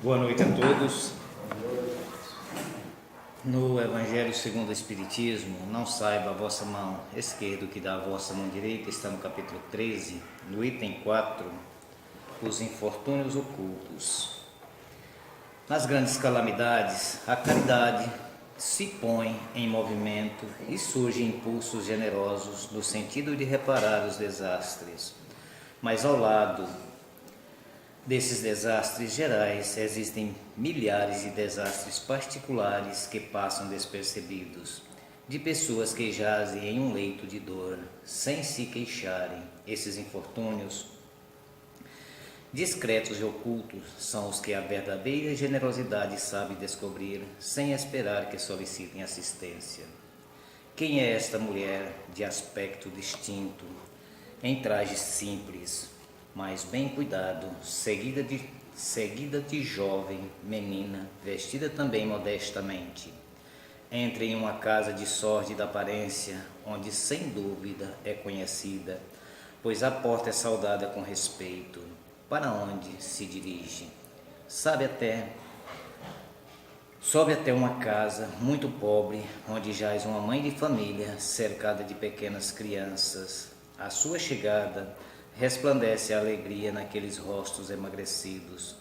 Boa noite a todos. No Evangelho segundo o Espiritismo, não saiba a vossa mão esquerda o que dá a vossa mão direita, está no capítulo 13, no item 4, os infortúnios ocultos. Nas grandes calamidades, a caridade se põe em movimento e surgem impulsos generosos no sentido de reparar os desastres. Mas ao lado desses desastres gerais, existem milhares de desastres particulares que passam despercebidos, de pessoas que jazem em um leito de dor, sem se queixarem. Esses infortúnios, discretos e ocultos, são os que a verdadeira generosidade sabe descobrir, sem esperar que solicitem assistência. Quem é esta mulher de aspecto distinto, em traje simples, mas bem cuidado, seguida de jovem menina, vestida também modestamente? Entra em uma casa de sórdida aparência, onde sem dúvida é conhecida, pois a porta é saudada com respeito. Para onde se dirige? Sobe até uma casa muito pobre, onde jaz uma mãe de família, cercada de pequenas crianças. À sua chegada, resplandece a alegria naqueles rostos emagrecidos.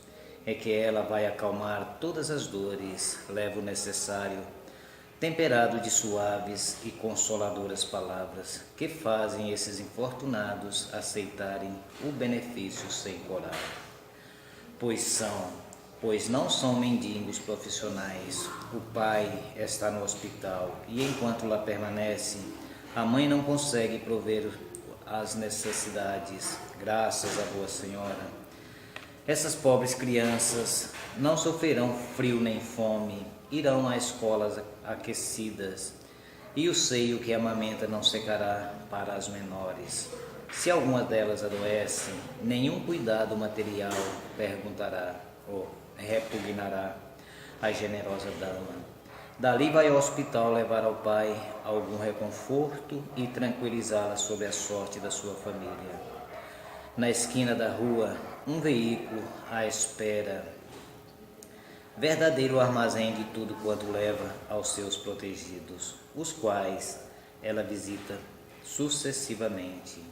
É que ela vai acalmar todas as dores, leva o necessário, temperado de suaves e consoladoras palavras, que fazem esses infortunados aceitarem o benefício sem coragem. Pois não são mendigos profissionais. O pai está no hospital e enquanto lá permanece, a mãe não consegue prover as necessidades, graças à Boa Senhora. Essas pobres crianças não sofrerão frio nem fome, irão a escolas aquecidas, e o seio que amamenta não secará para as menores. Se alguma delas adoece, nenhum cuidado material perguntará ou repugnará a generosa dama. Dali vai ao hospital levar ao pai algum reconforto e tranquilizá-la sobre a sorte da sua família. Na esquina da rua, um veículo à espera, verdadeiro armazém de tudo quanto leva aos seus protegidos, os quais ela visita sucessivamente.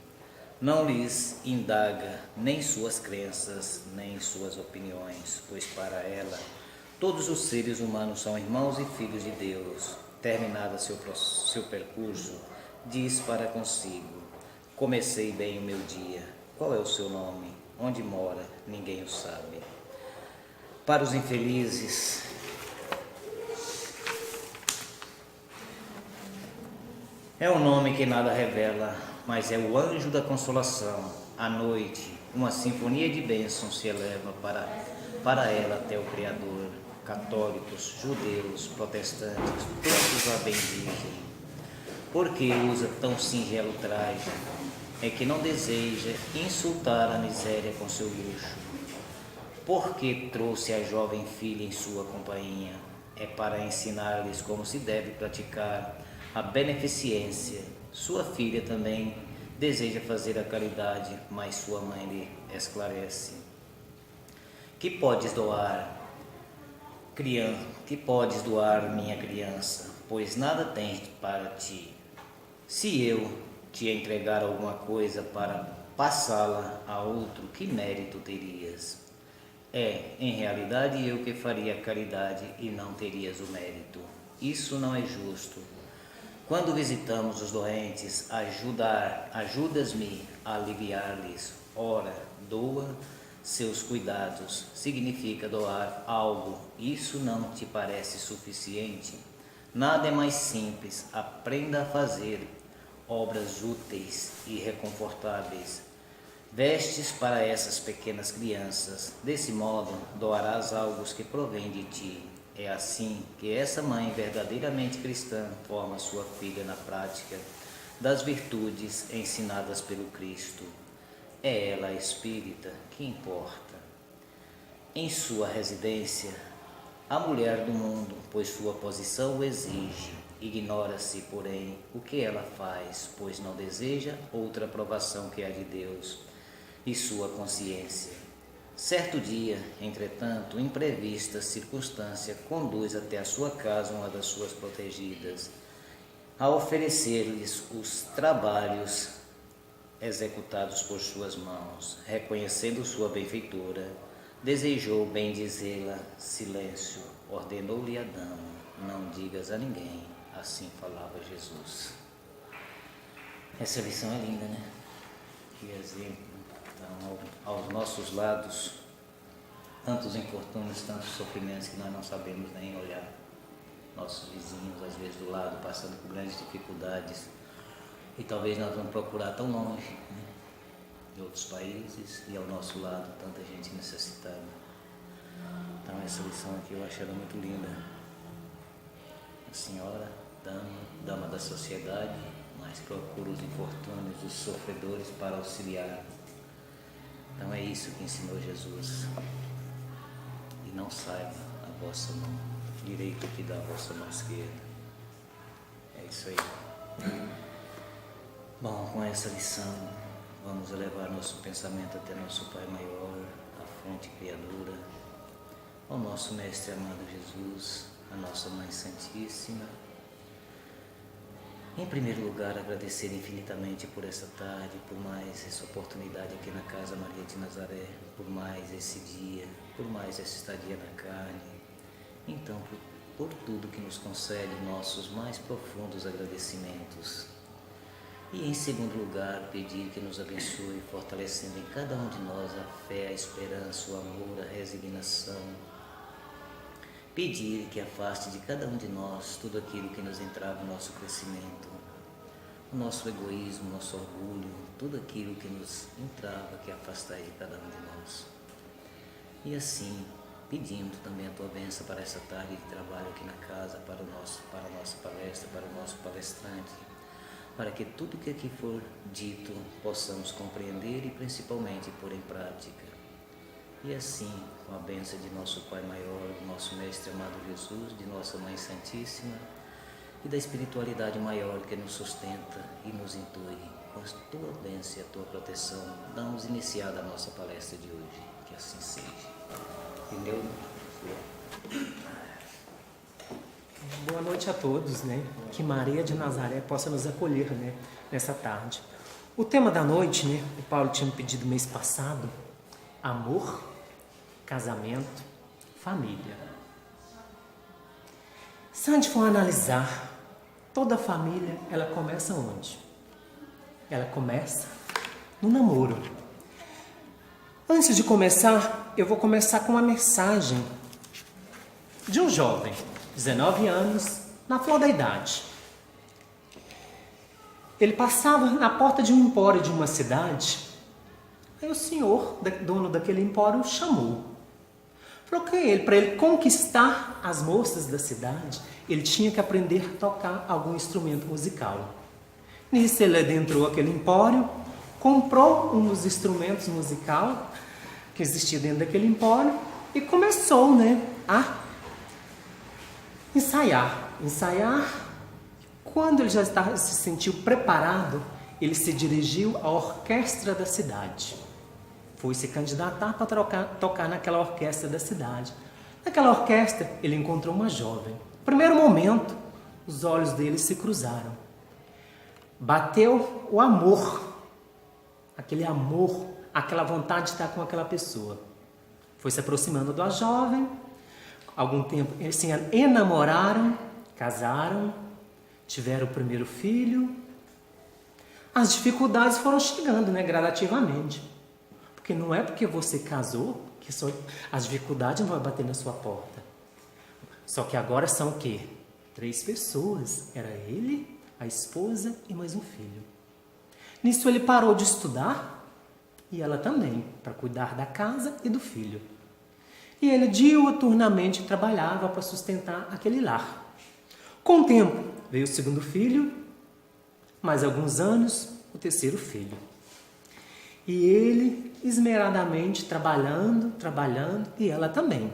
Não lhes indaga nem suas crenças, nem suas opiniões, pois para ela todos os seres humanos são irmãos e filhos de Deus. Terminado seu percurso, diz para consigo: comecei bem o meu dia. Qual é o seu nome? Onde mora? Ninguém o sabe. Para os infelizes, é um nome que nada revela, mas é o anjo da consolação. À noite, uma sinfonia de bênçãos se eleva para ela até o Criador. Católicos, judeus, protestantes, todos a bendizem. Porque usa tão singelo traje? É que não deseja insultar a miséria com seu luxo. Porque trouxe a jovem filha em sua companhia? É para ensinar-lhes como se deve praticar a beneficência. Sua filha também deseja fazer a caridade, mas sua mãe lhe esclarece: que podes doar, minha criança, pois nada tens para ti. Se eu te entregar alguma coisa para passá-la a outro, que mérito terias? Em realidade, eu que faria a caridade e não terias o mérito. Isso não é justo. Quando visitamos os doentes, ajudas-me a aliviar-lhes. Ora, doa seus cuidados, significa doar algo. Isso não te parece suficiente? Nada é mais simples. Aprenda a fazer obras úteis e reconfortáveis. Vestes para essas pequenas crianças. Desse modo, doarás algo que provém de ti. É assim que essa mãe verdadeiramente cristã forma sua filha na prática das virtudes ensinadas pelo Cristo. É ela espírita, que importa. Em sua residência, a mulher do mundo, pois sua posição o exige, ignora-se, porém, o que ela faz, pois não deseja outra aprovação que a de Deus e sua consciência. Certo dia, entretanto, imprevista circunstância conduz até a sua casa uma das suas protegidas, a oferecer-lhes os trabalhos executados por suas mãos. Reconhecendo sua benfeitora, desejou bendizê-la. Silêncio, ordenou-lhe Adão, não digas a ninguém. Assim falava Jesus. Essa lição é linda, né? Que exemplo. Então, aos nossos lados, tantos infortúnios, tantos sofrimentos que nós não sabemos nem olhar. Nossos vizinhos, às vezes do lado, passando por grandes dificuldades. E talvez nós vamos procurar tão longe, né? De outros países, e ao nosso lado, tanta gente necessitada. Então, essa lição aqui eu acho ela muito linda. A senhora, dama da sociedade, mas procura os infortúnios, os sofredores para auxiliar. Então é isso que ensinou Jesus. E não saiba a vossa mão direita que dá a vossa mão esquerda. É isso aí. Bom, com essa lição, vamos elevar nosso pensamento até nosso Pai Maior, a fonte criadora, ao nosso Mestre amado Jesus, a nossa Mãe Santíssima. Em primeiro lugar, agradecer infinitamente por essa tarde, por mais essa oportunidade aqui na Casa Maria de Nazaré, por mais esse dia, por mais essa estadia na carne. Então, por tudo que nos concede, nossos mais profundos agradecimentos. E em segundo lugar, pedir que nos abençoe, fortalecendo em cada um de nós a fé, a esperança, o amor, a resignação. Pedir que afaste de cada um de nós tudo aquilo que nos entrava no nosso crescimento, o nosso egoísmo, o nosso orgulho, tudo aquilo que nos entrava, que afastai de cada um de nós. E assim, pedindo também a tua bênção para essa tarde de trabalho aqui na casa, para a nossa palestra, para o nosso palestrante, para que tudo que aqui for dito possamos compreender e principalmente pôr em prática. E assim, com a bênção de nosso Pai Maior, do nosso Mestre amado Jesus, de nossa Mãe Santíssima e da espiritualidade maior que nos sustenta e nos intui, com a tua bênção e a tua proteção, damos iniciada a nossa palestra de hoje. Que assim seja. Entendeu? Boa noite a todos, né? Que Maria de Nazaré possa nos acolher, né? Nessa tarde. O tema da noite, né? O Paulo tinha me pedido mês passado: amor, casamento, família. Se a gente for analisar, toda família, ela começa onde? Ela começa no namoro. Antes de começar, eu vou começar com uma mensagem de um jovem, 19 anos, na flor da idade. Ele passava na porta de um empório de uma cidade. Aí o senhor, dono daquele empório, chamou. Falou que para ele conquistar as moças da cidade, ele tinha que aprender a tocar algum instrumento musical. Nisso ele adentrou aquele empório, comprou um dos instrumentos musicais que existia dentro daquele empório e começou, né, a ensaiar. Quando ele já se sentiu preparado, ele se dirigiu à orquestra da cidade. Foi se candidatar para tocar naquela orquestra da cidade. Naquela orquestra, ele encontrou uma jovem. No primeiro momento, os olhos dele se cruzaram. Bateu o amor, aquele amor, aquela vontade de estar com aquela pessoa. Foi se aproximando da jovem. Algum tempo, eles se enamoraram, casaram, tiveram o primeiro filho. As dificuldades foram chegando, né, gradativamente. Porque não é porque você casou que as dificuldades não vão bater na sua porta. Só que agora são o quê? 3 pessoas. Era ele, a esposa e mais um filho. Nisso ele parou de estudar e ela também, para cuidar da casa e do filho. E ele diuturnamente trabalhava para sustentar aquele lar. Com o tempo, veio o segundo filho, mais alguns anos, o terceiro filho. E ele esmeradamente trabalhando, e ela também.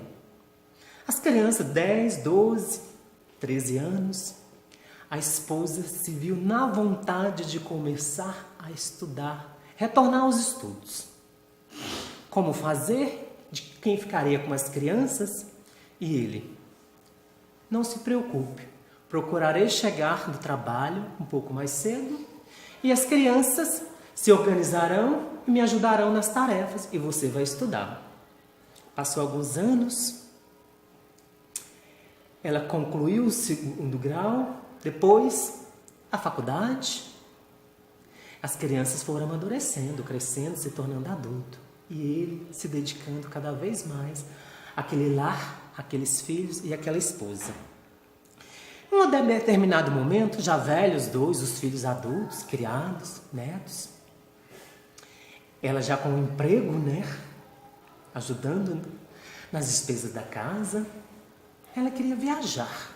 As crianças, 10, 12, 13 anos, a esposa se viu na vontade de começar a estudar, retornar aos estudos. Como fazer? quem ficaria com as crianças? E ele: não se preocupe, procurarei chegar do trabalho um pouco mais cedo e as crianças se organizarão e me ajudarão nas tarefas e você vai estudar. Passou alguns anos, ela concluiu o 2º grau, depois a faculdade. As crianças foram amadurecendo, crescendo, se tornando adulto. E ele se dedicando cada vez mais àquele lar, àqueles filhos e àquela esposa. Em um determinado momento, já velhos dois, os filhos adultos, criados, netos, ela já com um emprego, né, ajudando nas despesas da casa, ela queria viajar.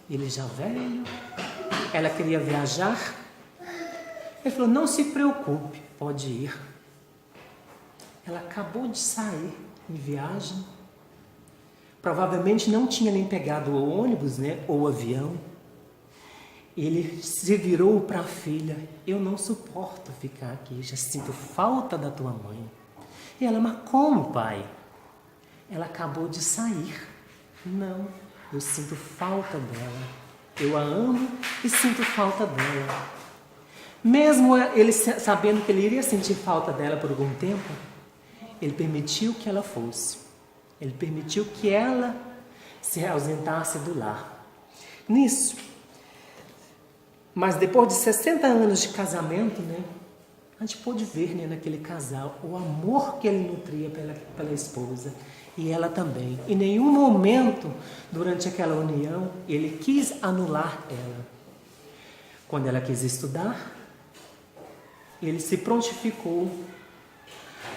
Ele já velho, ela queria viajar. Ele falou: não se preocupe, pode ir. Ela acabou de sair em viagem. Provavelmente não tinha nem pegado o ônibus, né, ou o avião. Ele se virou para a filha: eu não suporto ficar aqui, já sinto falta da tua mãe. E ela: mas como, pai? Ela acabou de sair. Não, eu sinto falta dela. Eu a amo e sinto falta dela. Mesmo ele sabendo que ele iria sentir falta dela por algum tempo, ele permitiu que ela fosse. Ele permitiu que ela se ausentasse do lar. Nisso, mas depois de 60 anos de casamento, né, a gente pôde ver, né, naquele casal o amor que ele nutria pela esposa. E ela também. Em nenhum momento, durante aquela união, ele quis anular ela. Quando ela quis estudar, ele se prontificou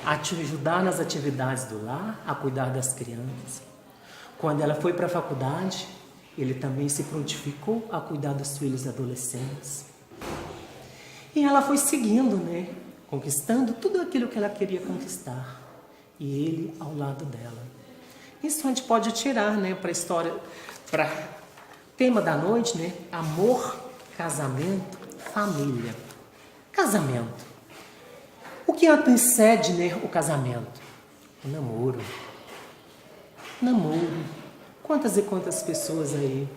a te ajudar nas atividades do lar, a cuidar das crianças. Quando ela foi para a faculdade, ele também se prontificou a cuidar dos filhos adolescentes. E ela foi seguindo, né, conquistando tudo aquilo que ela queria conquistar. E ele ao lado dela. Isso a gente pode tirar, né, para a história, para tema da noite, né, amor, casamento, família. Casamento. O que antecede, né, o casamento? O namoro. Namoro. Quantas e quantas pessoas aí,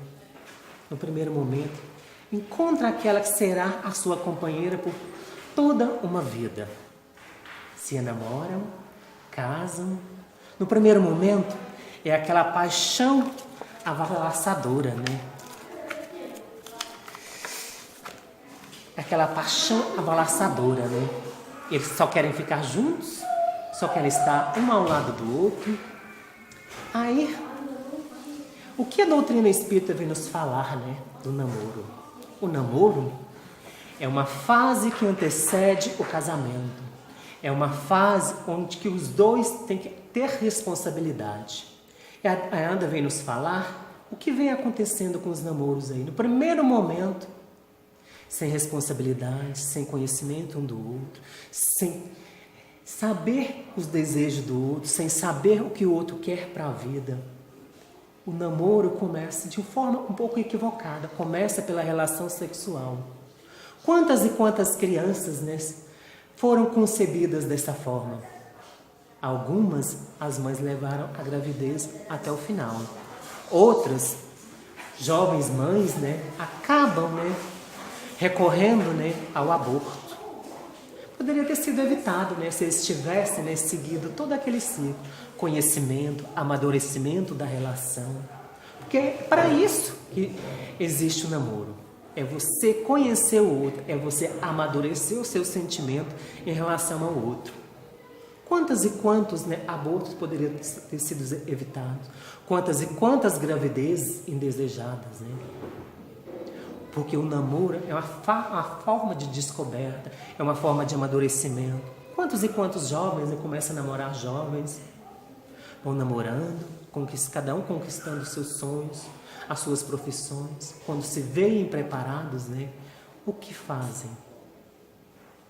no primeiro momento, encontra aquela que será a sua companheira por toda uma vida. Se enamoram, casam. No primeiro momento, é aquela paixão avassaladora, né? Aquela paixão avassaladora, né? Eles só querem ficar juntos, só querem estar um ao lado do outro. Aí, o que a doutrina espírita vem nos falar, né, do namoro? O namoro é uma fase que antecede o casamento. É uma fase onde que os dois têm que ter responsabilidade. E a Anda vem nos falar o que vem acontecendo com os namoros aí. No primeiro momento, sem responsabilidade, sem conhecimento um do outro, sem saber os desejos do outro, sem saber o que o outro quer para a vida. O namoro começa de forma um pouco equivocada, começa pela relação sexual. Quantas e quantas crianças, né, foram concebidas dessa forma? Algumas, as mães levaram a gravidez até o final. Outras, jovens mães, né, acabam, né, recorrendo, né, ao aborto. Poderia ter sido evitado, né, se eles tivessem, né, seguido todo aquele ciclo. Conhecimento, amadurecimento da relação. Porque é para isso que existe o namoro. É você conhecer o outro, é você amadurecer o seu sentimento em relação ao outro. Quantas e quantos, né, abortos poderiam ter sido evitados? Quantas e quantas gravidezes indesejadas, né? Porque o namoro é uma forma de descoberta, é uma forma de amadurecimento. Quantos e quantos jovens, né, começam a namorar jovens, vão namorando, cada um conquistando os seus sonhos, as suas profissões. Quando se veem preparados, né, o que fazem?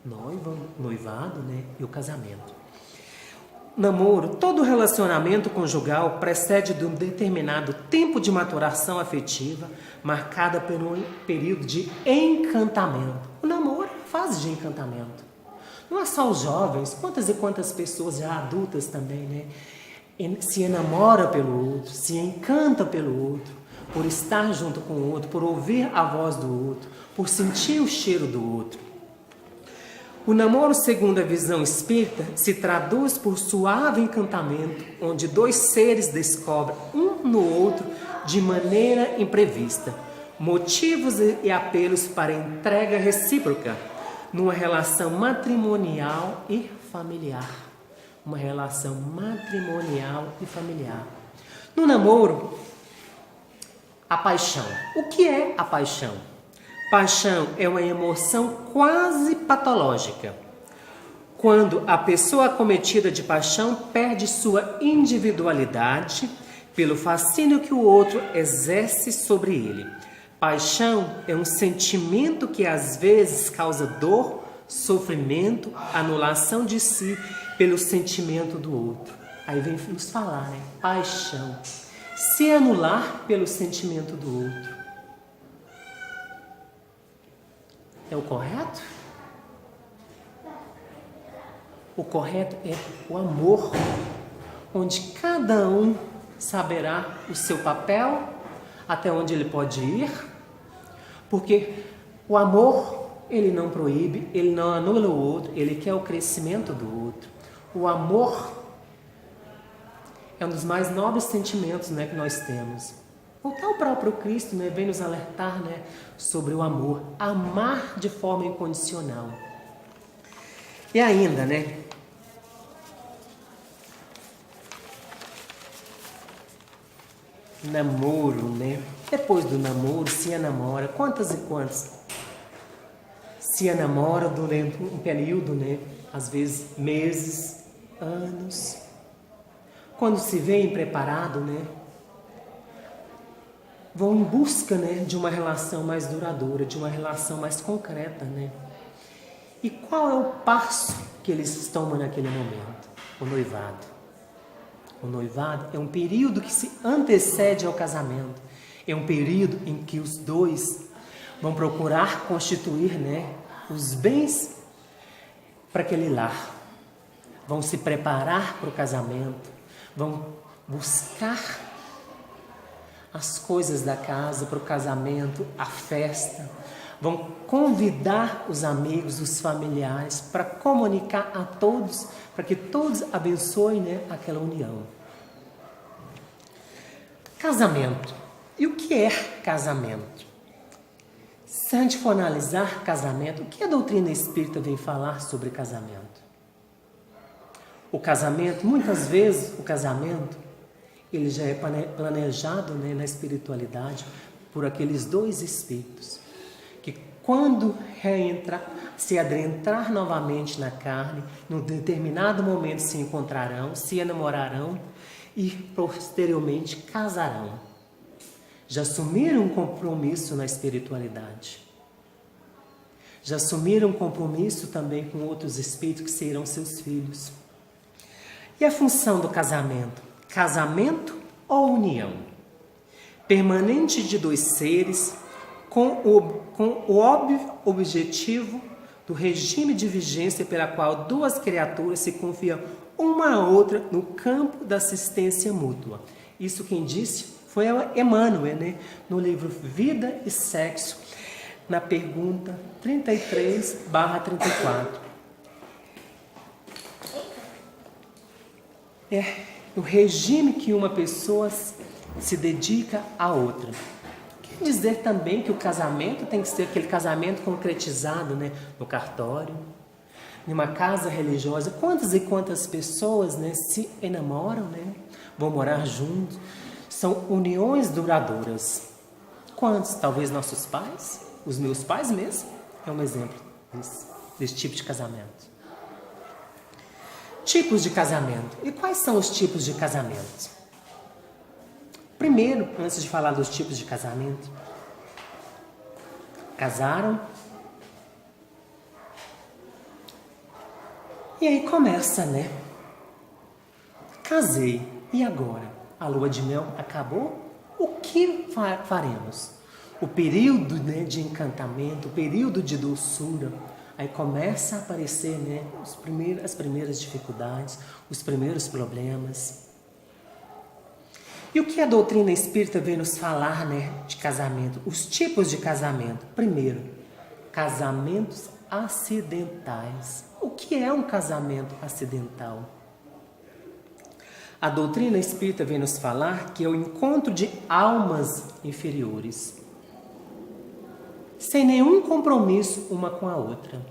Noivado, né, e o casamento. Namoro, todo relacionamento conjugal precede de um determinado tempo de maturação afetiva, marcada por um período de encantamento. O namoro é fase de encantamento. Não é só os jovens, quantas e quantas pessoas já adultas também, né, se enamora pelo outro, se encanta pelo outro, por estar junto com o outro, por ouvir a voz do outro, por sentir o cheiro do outro. O namoro, segundo a visão espírita, se traduz por suave encantamento, onde dois seres descobrem um no outro de maneira imprevista, motivos e apelos para entrega recíproca, numa relação matrimonial e familiar. Uma relação matrimonial e familiar. No namoro, a paixão. O que é a paixão? Paixão é uma emoção quase patológica. Quando a pessoa acometida de paixão perde sua individualidade pelo fascínio que o outro exerce sobre ele. Paixão é um sentimento que às vezes causa dor, sofrimento, anulação de si pelo sentimento do outro. Aí vem nos falar, né? Paixão. Se anular pelo sentimento do outro. É o correto? O correto é o amor, onde cada um saberá o seu papel, até onde ele pode ir, porque o amor, ele não proíbe, ele não anula o outro, ele quer o crescimento do outro. O amor é um dos mais nobres sentimentos, né, que nós temos. O tal próprio Cristo, né, vem nos alertar, né, sobre o amor. Amar de forma incondicional. E ainda, né? Namoro, né? Depois do namoro, se enamora. Quantas e quantas se enamora durante um período, né? Às vezes meses, anos. Quando se vê preparado, né? Vão em busca, né, de uma relação mais duradoura, de uma relação mais concreta, né? E qual é o passo que eles tomam naquele momento? O noivado. O noivado é um período que se antecede ao casamento. É um período em que os dois vão procurar constituir, né, os bens para aquele lar. Vão se preparar para o casamento. Vão buscar as coisas da casa para o casamento, a festa. Vão convidar os amigos, os familiares, para comunicar a todos, para que todos abençoem, né, aquela união. Casamento. E o que é casamento? Se a gente for analisar casamento, o que a doutrina espírita vem falar sobre casamento? O casamento, muitas vezes, o casamento, ele já é planejado, né, na espiritualidade por aqueles dois espíritos que quando se adentrar novamente na carne, num determinado momento se encontrarão, se enamorarão e posteriormente casarão. Já assumiram um compromisso na espiritualidade. Já assumiram um compromisso também com outros espíritos que serão seus filhos. E a função do casamento? Casamento ou união? Permanente de dois seres com o óbvio objetivo do regime de vigência pela qual duas criaturas se confiam uma a outra no campo da assistência mútua. Isso quem disse foi Emmanuel, né? No livro Vida e Sexo, na pergunta 33/34. É o regime que uma pessoa se dedica à outra. Quer dizer também que o casamento tem que ser aquele casamento concretizado, né, no cartório, numa casa religiosa. Quantas e quantas pessoas, né, se enamoram, né, vão morar juntos. São uniões duradouras. Quantos? Talvez nossos pais, os meus pais mesmo, é um exemplo desse tipo de casamento. Tipos de casamento. E quais são os tipos de casamento? Primeiro, antes de falar dos tipos de casamento, casaram. E aí começa, né? Casei. E agora? A lua de mel acabou? O que faremos? O período, né, de encantamento, o período de doçura. Aí começa a aparecer, né, as primeiras dificuldades, os primeiros problemas. E o que a doutrina espírita vem nos falar, né, de casamento? Os tipos de casamento. Primeiro, casamentos acidentais. O que é um casamento acidental? A doutrina espírita vem nos falar que é o encontro de almas inferiores, sem nenhum compromisso uma com a outra.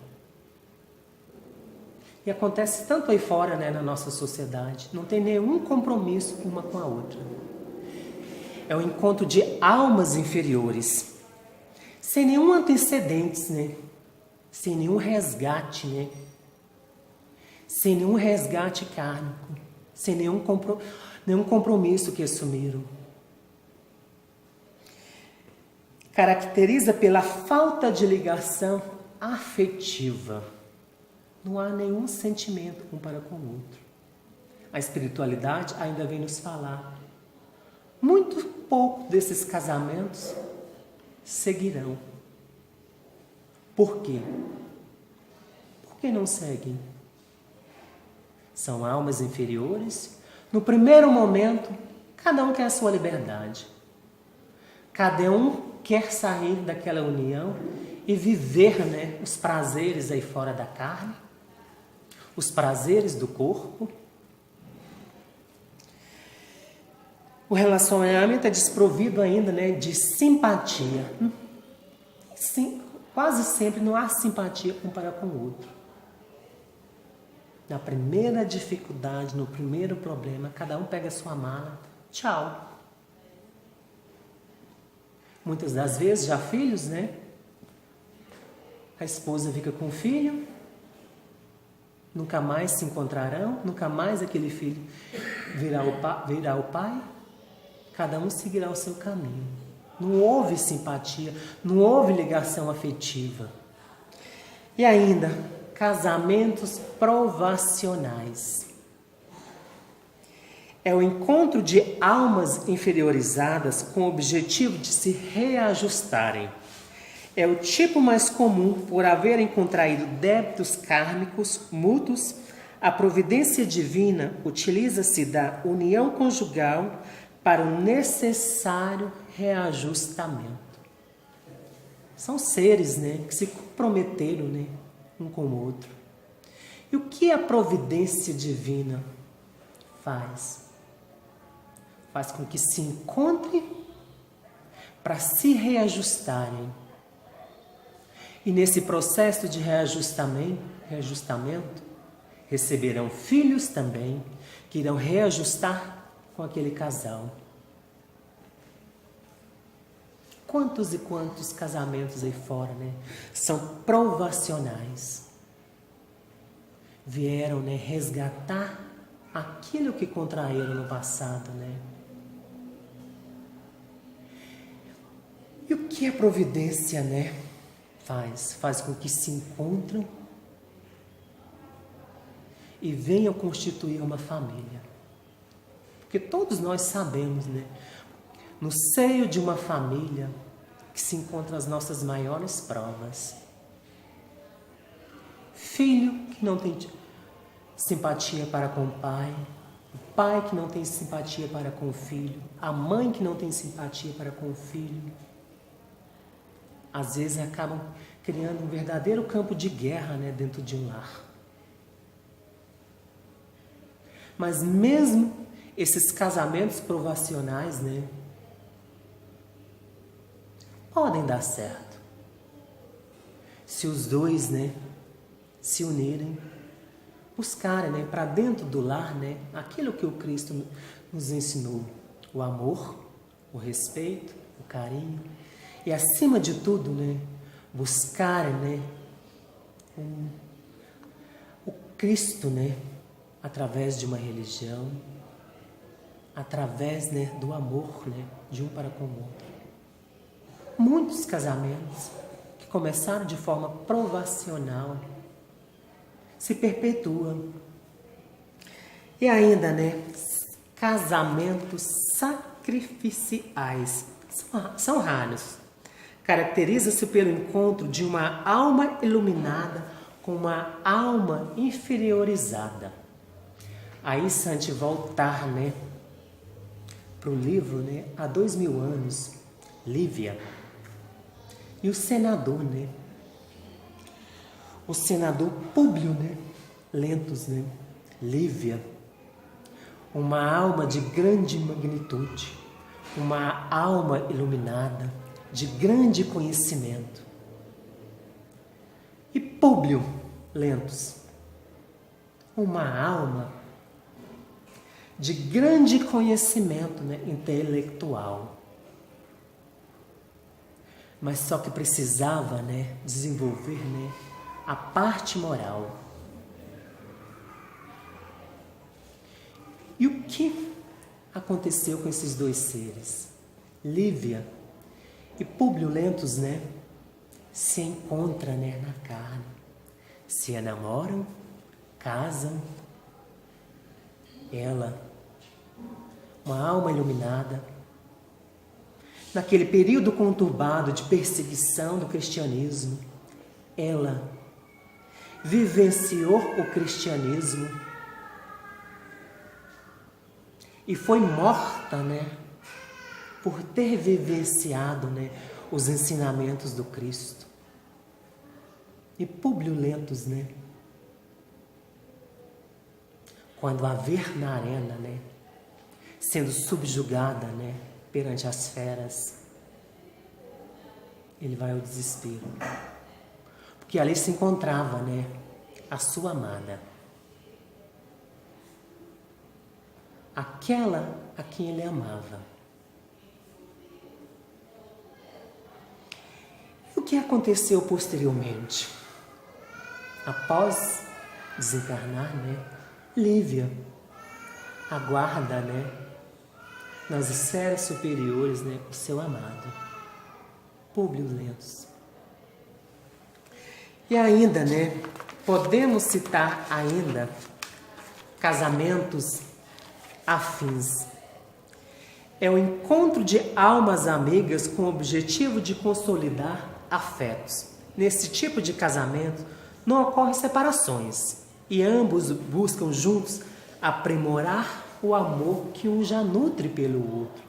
E acontece tanto aí fora, né, na nossa sociedade. Não tem nenhum compromisso uma com a outra. É o encontro de almas inferiores, sem nenhum antecedentes, né? Sem nenhum resgate, né? Sem nenhum resgate kármico, sem nenhum compromisso que assumiram. Caracteriza pela falta de ligação afetiva. Não há nenhum sentimento um para com o outro. A espiritualidade ainda vem nos falar. Muito pouco desses casamentos seguirão. Por quê? Por que não seguem? São almas inferiores. No primeiro momento, cada um quer a sua liberdade. Cada um quer sair daquela união e viver, né, os prazeres aí fora da carne, os prazeres do corpo. O relacionamento é desprovido ainda, né, de simpatia. Sim, quase sempre não há simpatia um para com o outro. Na primeira dificuldade, no primeiro problema, cada um pega a sua mala. Tchau. Muitas das vezes, já filhos, né? A esposa fica com o filho, nunca mais se encontrarão, nunca mais aquele filho virá o pai. Cada um seguirá o seu caminho. Não houve simpatia, não houve ligação afetiva. E ainda, casamentos provacionais. É o encontro de almas inferiorizadas com o objetivo de se reajustarem. É o tipo mais comum por haverem contraído débitos kármicos mútuos. A providência divina utiliza-se da união conjugal para o necessário reajustamento. São seres, né, que se comprometeram, né, um com o outro. E o que a providência divina faz? Faz com que se encontrem para se reajustarem. E nesse processo de reajustamento, receberão filhos também, que irão reajustar com aquele casal. Quantos e quantos casamentos aí fora, né, são provacionais. Vieram, né, resgatar aquilo que contraíram no passado, né? E o que a providência, né, faz? Faz com que se encontrem e venham constituir uma família. Porque todos nós sabemos, né, no seio de uma família que se encontram as nossas maiores provas. Filho que não tem simpatia para com o pai que não tem simpatia para com o filho, a mãe que não tem simpatia para com o filho. Às vezes acabam criando um verdadeiro campo de guerra, né, dentro de um lar. Mas mesmo esses casamentos provacionais, né, podem dar certo. Se os dois, né, se unirem, buscarem, né, para dentro do lar, né, aquilo que o Cristo nos ensinou: o amor, o respeito, o carinho e, acima de tudo, né, buscarem, né, o Cristo, né, através de uma religião, através, né, do amor, né, de um para com o outro. Muitos casamentos que começaram de forma provacional se perpetuam. E ainda, né, casamentos sacrificiais são raros. Caracteriza-se pelo encontro de uma alma iluminada com uma alma inferiorizada. Aí, se a gente voltar, né, para o livro, né, há 2000 anos, Lívia. E o senador, né? O senador Públio, né? Lentulus, né? Lívia. Uma alma de grande magnitude, uma alma iluminada, de grande conhecimento. E Públio Lentulus, uma alma de grande conhecimento, né, intelectual. Mas só que precisava, né, desenvolver, né, a parte moral. E o que aconteceu com esses dois seres? Lívia e Públio Lentulus, né, se encontram, né, na carne, se enamoram, casam. Ela, uma alma iluminada, naquele período conturbado de perseguição do cristianismo, ela vivenciou o cristianismo e foi morta, né, por ter vivenciado, né, os ensinamentos do Cristo. E Públio Lentulus, né, quando a ver na arena, né, sendo subjugada, né, perante as feras, ele vai ao desespero. Porque ali se encontrava, né, a sua amada. Aquela a quem ele amava. E o que aconteceu posteriormente? Após desencarnar, né, Lívia aguarda, né, nas esferas superiores, né, o seu amado, Públio Lentulus. E ainda, né, podemos citar ainda casamentos afins. É o encontro de almas amigas com o objetivo de consolidar afetos. Nesse tipo de casamento não ocorrem separações e ambos buscam juntos aprimorar o amor que um já nutre pelo outro.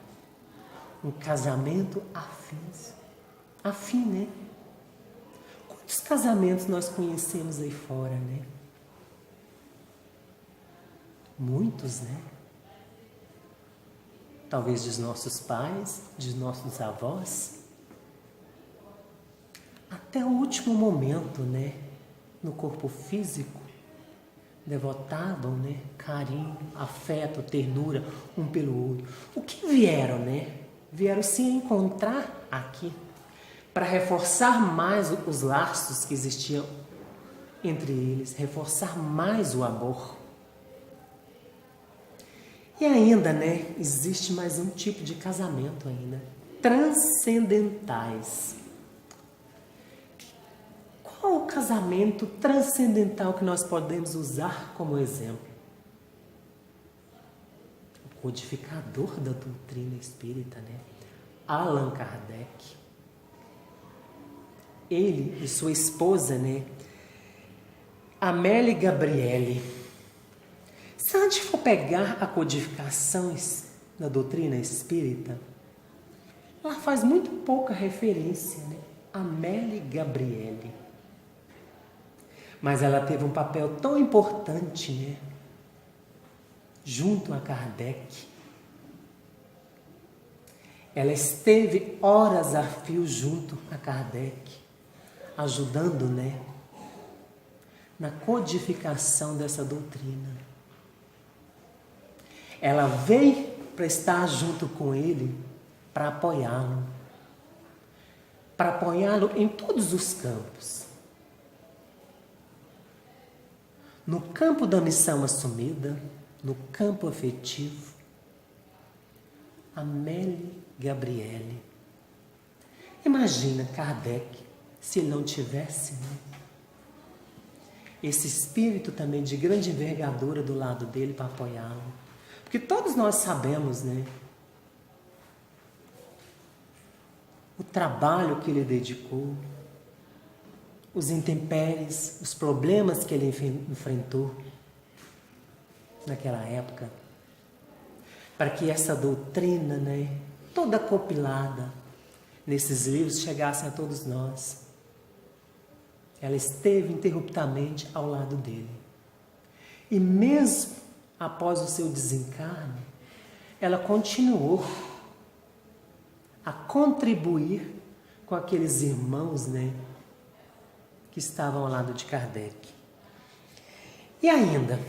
Um casamento afim, né? Quantos casamentos nós conhecemos aí fora, né? Muitos, né? Talvez dos nossos pais, dos nossos avós. Até o último momento, né? No corpo físico, devotavam, né, carinho, afeto, ternura um pelo outro. O que vieram, né? Vieram se encontrar aqui para reforçar mais os laços que existiam entre eles, reforçar mais o amor. E ainda, né, existe mais um tipo de casamento ainda, transcendentais. Qual o casamento transcendental que nós podemos usar como exemplo? O codificador da doutrina espírita, né? Allan Kardec. Ele e sua esposa, né, Amélie Gabriele. Se a gente for pegar a codificação da doutrina espírita, ela faz muito pouca referência, né? Amélie Gabriele. Mas ela teve um papel tão importante, né, junto a Kardec. Ela esteve horas a fio junto a Kardec, ajudando, né, na codificação dessa doutrina. Ela veio para estar junto com ele, para apoiá-lo em todos os campos. No campo da missão assumida, no campo afetivo, Amélie Gabriele. Imagina Kardec, se ele não tivesse, né, esse espírito também de grande envergadura do lado dele para apoiá-lo. Porque todos nós sabemos, né, o trabalho que ele dedicou, os intempéries, os problemas que ele enfrentou naquela época, para que essa doutrina, né, toda compilada nesses livros chegasse a todos nós. Ela esteve interruptamente ao lado dele. E mesmo após o seu desencarne, ela continuou a contribuir com aqueles irmãos, né, que estavam ao lado de Kardec. E ainda,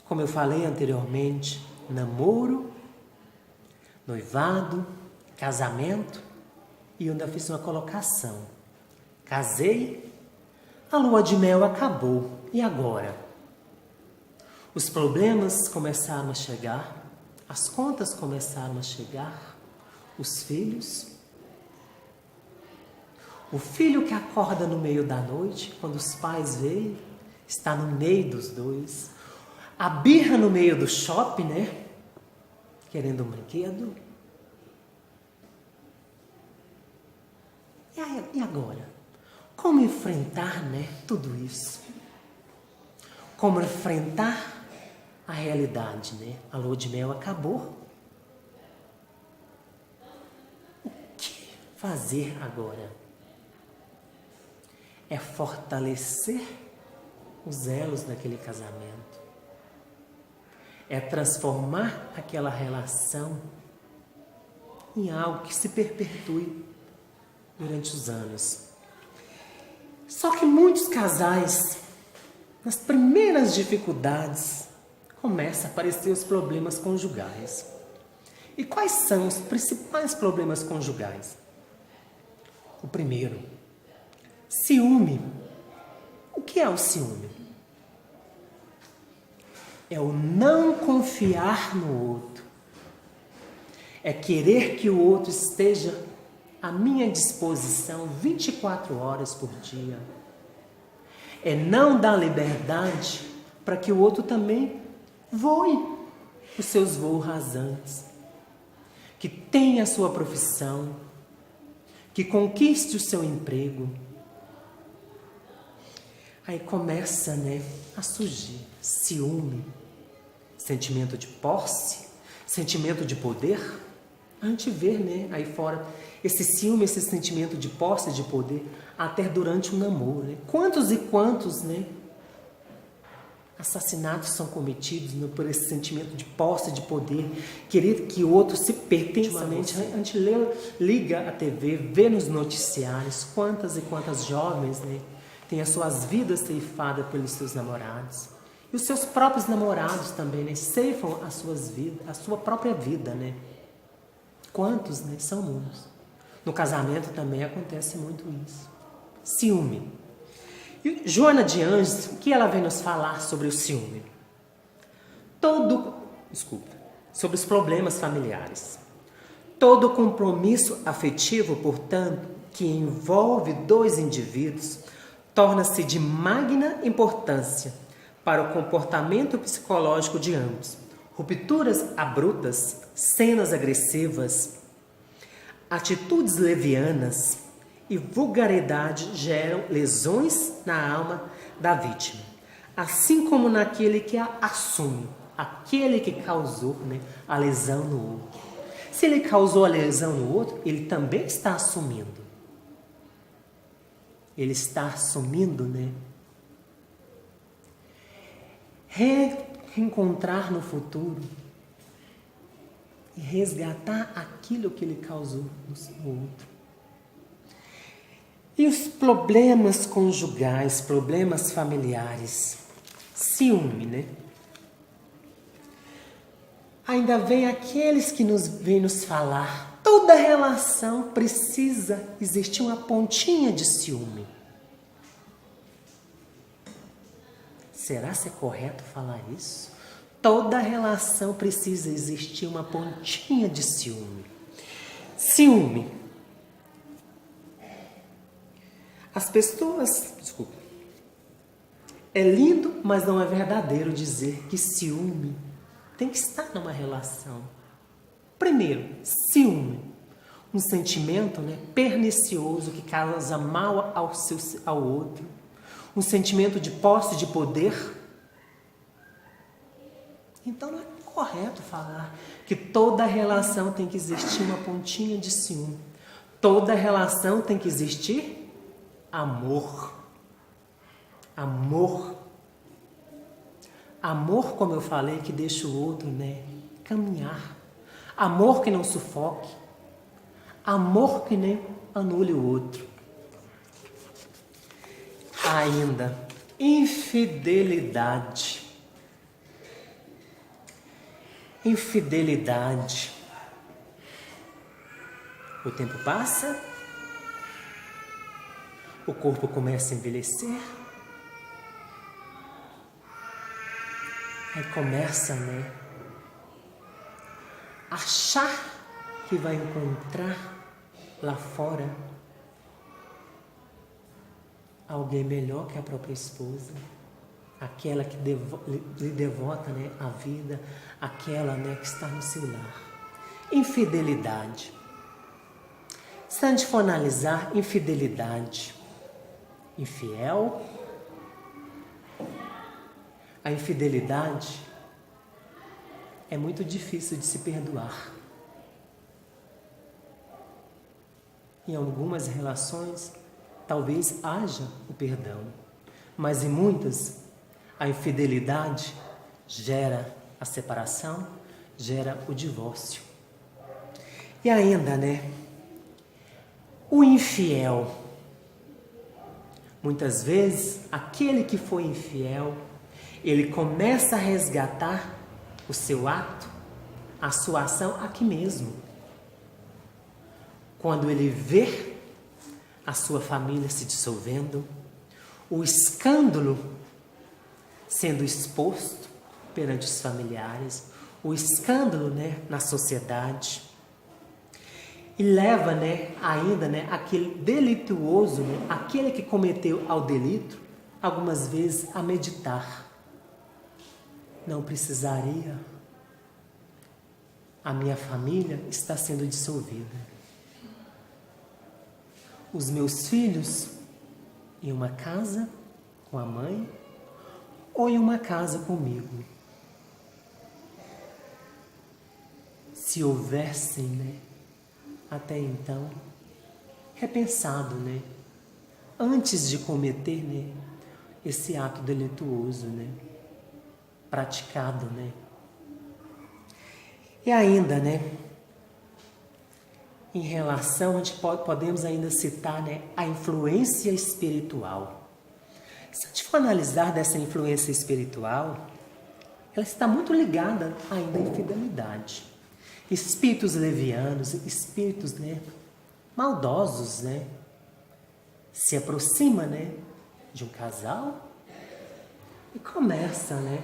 como eu falei anteriormente, namoro, noivado, casamento, e eu ainda fiz uma colocação. Casei, a lua de mel acabou, e agora? Os problemas começaram a chegar, as contas começaram a chegar, os filhos. O filho que acorda no meio da noite, quando os pais veem, está no meio dos dois. A birra no meio do shopping, né? Querendo um brinquedo. E agora? Como enfrentar, né, tudo isso? Como enfrentar a realidade, né? A lua de mel acabou. O que fazer agora? É fortalecer os elos daquele casamento. É transformar aquela relação em algo que se perpetue durante os anos. Só que muitos casais, nas primeiras dificuldades, começam a aparecer os problemas conjugais. E quais são os principais problemas conjugais? O primeiro, ciúme. O que é o ciúme? É o não confiar no outro. É querer que o outro esteja à minha disposição 24 horas por dia. É não dar liberdade para que o outro também voe os seus voos rasantes. Que tenha a sua profissão. Que conquiste o seu emprego. Aí começa, né, a surgir ciúme, sentimento de posse, sentimento de poder. A gente vê, né, aí fora, esse ciúme, esse sentimento de posse, de poder, até durante o namoro. Né? Quantos e quantos, né, assassinatos são cometidos, né, por esse sentimento de posse, de poder, querer que o outro se pertença a você. A gente liga a TV, vê nos noticiários quantas e quantas jovens, né, têm as suas vidas ceifadas pelos seus namorados. E os seus próprios namorados também, né, ceifam as suas vidas, a sua própria vida, né? Quantos, né? São muitos. No casamento também acontece muito isso. Ciúme. E Joana de Anjos, o que ela vem nos falar sobre o ciúme? Sobre os problemas familiares. Todo compromisso afetivo, portanto, que envolve dois indivíduos, torna-se de magna importância para o comportamento psicológico de ambos. Rupturas abruptas, cenas agressivas, atitudes levianas e vulgaridade geram lesões na alma da vítima, assim como naquele que a assume, aquele que causou, né, a lesão no outro. Se ele causou a lesão no outro, ele também está assumindo. Ele está assumindo, né? Reencontrar no futuro e resgatar aquilo que ele causou no outro. E os problemas conjugais, problemas familiares, ciúme, né? Ainda vem aqueles que vêm nos falar, toda relação precisa existir uma pontinha de ciúme. Será que é correto falar isso? Toda relação precisa existir uma pontinha de ciúme. Ciúme. As pessoas... É lindo, mas não é verdadeiro dizer que ciúme tem que estar numa relação. Primeiro, ciúme. Um sentimento, né, pernicioso que causa mal ao outro. Um sentimento de posse de poder. Então não é correto falar que toda relação tem que existir uma pontinha de ciúme. Toda relação tem que existir amor. Amor. Amor, como eu falei, que deixa o outro, né, caminhar. Amor que não sufoque. Amor que nem anule o outro. Ainda, infidelidade. Infidelidade. O tempo passa, o corpo começa a envelhecer, aí começa, né, achar que vai encontrar lá fora alguém melhor que a própria esposa, aquela que lhe devota, né, a vida, aquela, né, que está no seu lar. Infidelidade. Se a gente for analisar infidelidade, infiel, a infidelidade é muito difícil de se perdoar. Em algumas relações, talvez haja o perdão, mas em muitas, a infidelidade gera a separação, gera o divórcio. E ainda, né, o infiel. Muitas vezes, aquele que foi infiel, ele começa a resgatar o seu ato, a sua ação aqui mesmo. Quando ele vê a sua família se dissolvendo, o escândalo sendo exposto perante os familiares, o escândalo, né, na sociedade, e leva, né, ainda, né, aquele delituoso, né, aquele que cometeu ao delito, algumas vezes a meditar. Não precisaria, a minha família está sendo dissolvida. Os meus filhos em uma casa com a mãe ou em uma casa comigo. Se houvessem, né, até então, repensado, né, antes de cometer, né, esse ato delituoso, né, praticado, né. E ainda, né, em relação, a gente podemos ainda citar, né, a influência espiritual. Se a gente for analisar dessa influência espiritual, ela está muito ligada ainda à infidelidade. Espíritos levianos, espíritos, né, maldosos, né, se aproxima, né, de um casal e começa, né,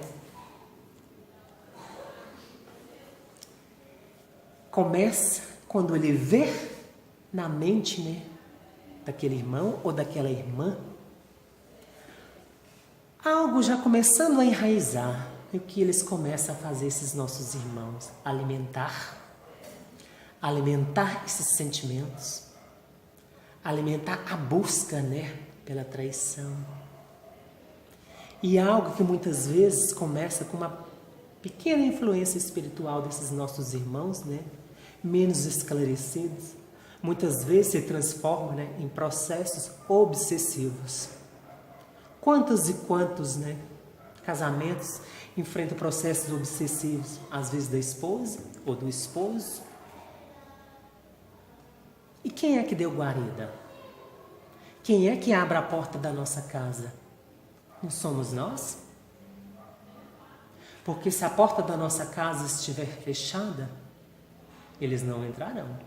quando ele vê na mente, né, daquele irmão ou daquela irmã, algo já começando a enraizar. E o que eles começam a fazer, esses nossos irmãos? Alimentar esses sentimentos, alimentar a busca, né, pela traição. E algo que muitas vezes começa com uma pequena influência espiritual desses nossos irmãos, né, menos esclarecidos, muitas vezes se transforma, né, em processos obsessivos. Quantos e quantos, né, casamentos enfrentam processos obsessivos, às vezes da esposa ou do esposo? E quem é que deu guarida? Quem é que abre a porta da nossa casa? Não somos nós? Porque se a porta da nossa casa estiver fechada, eles não entrarão.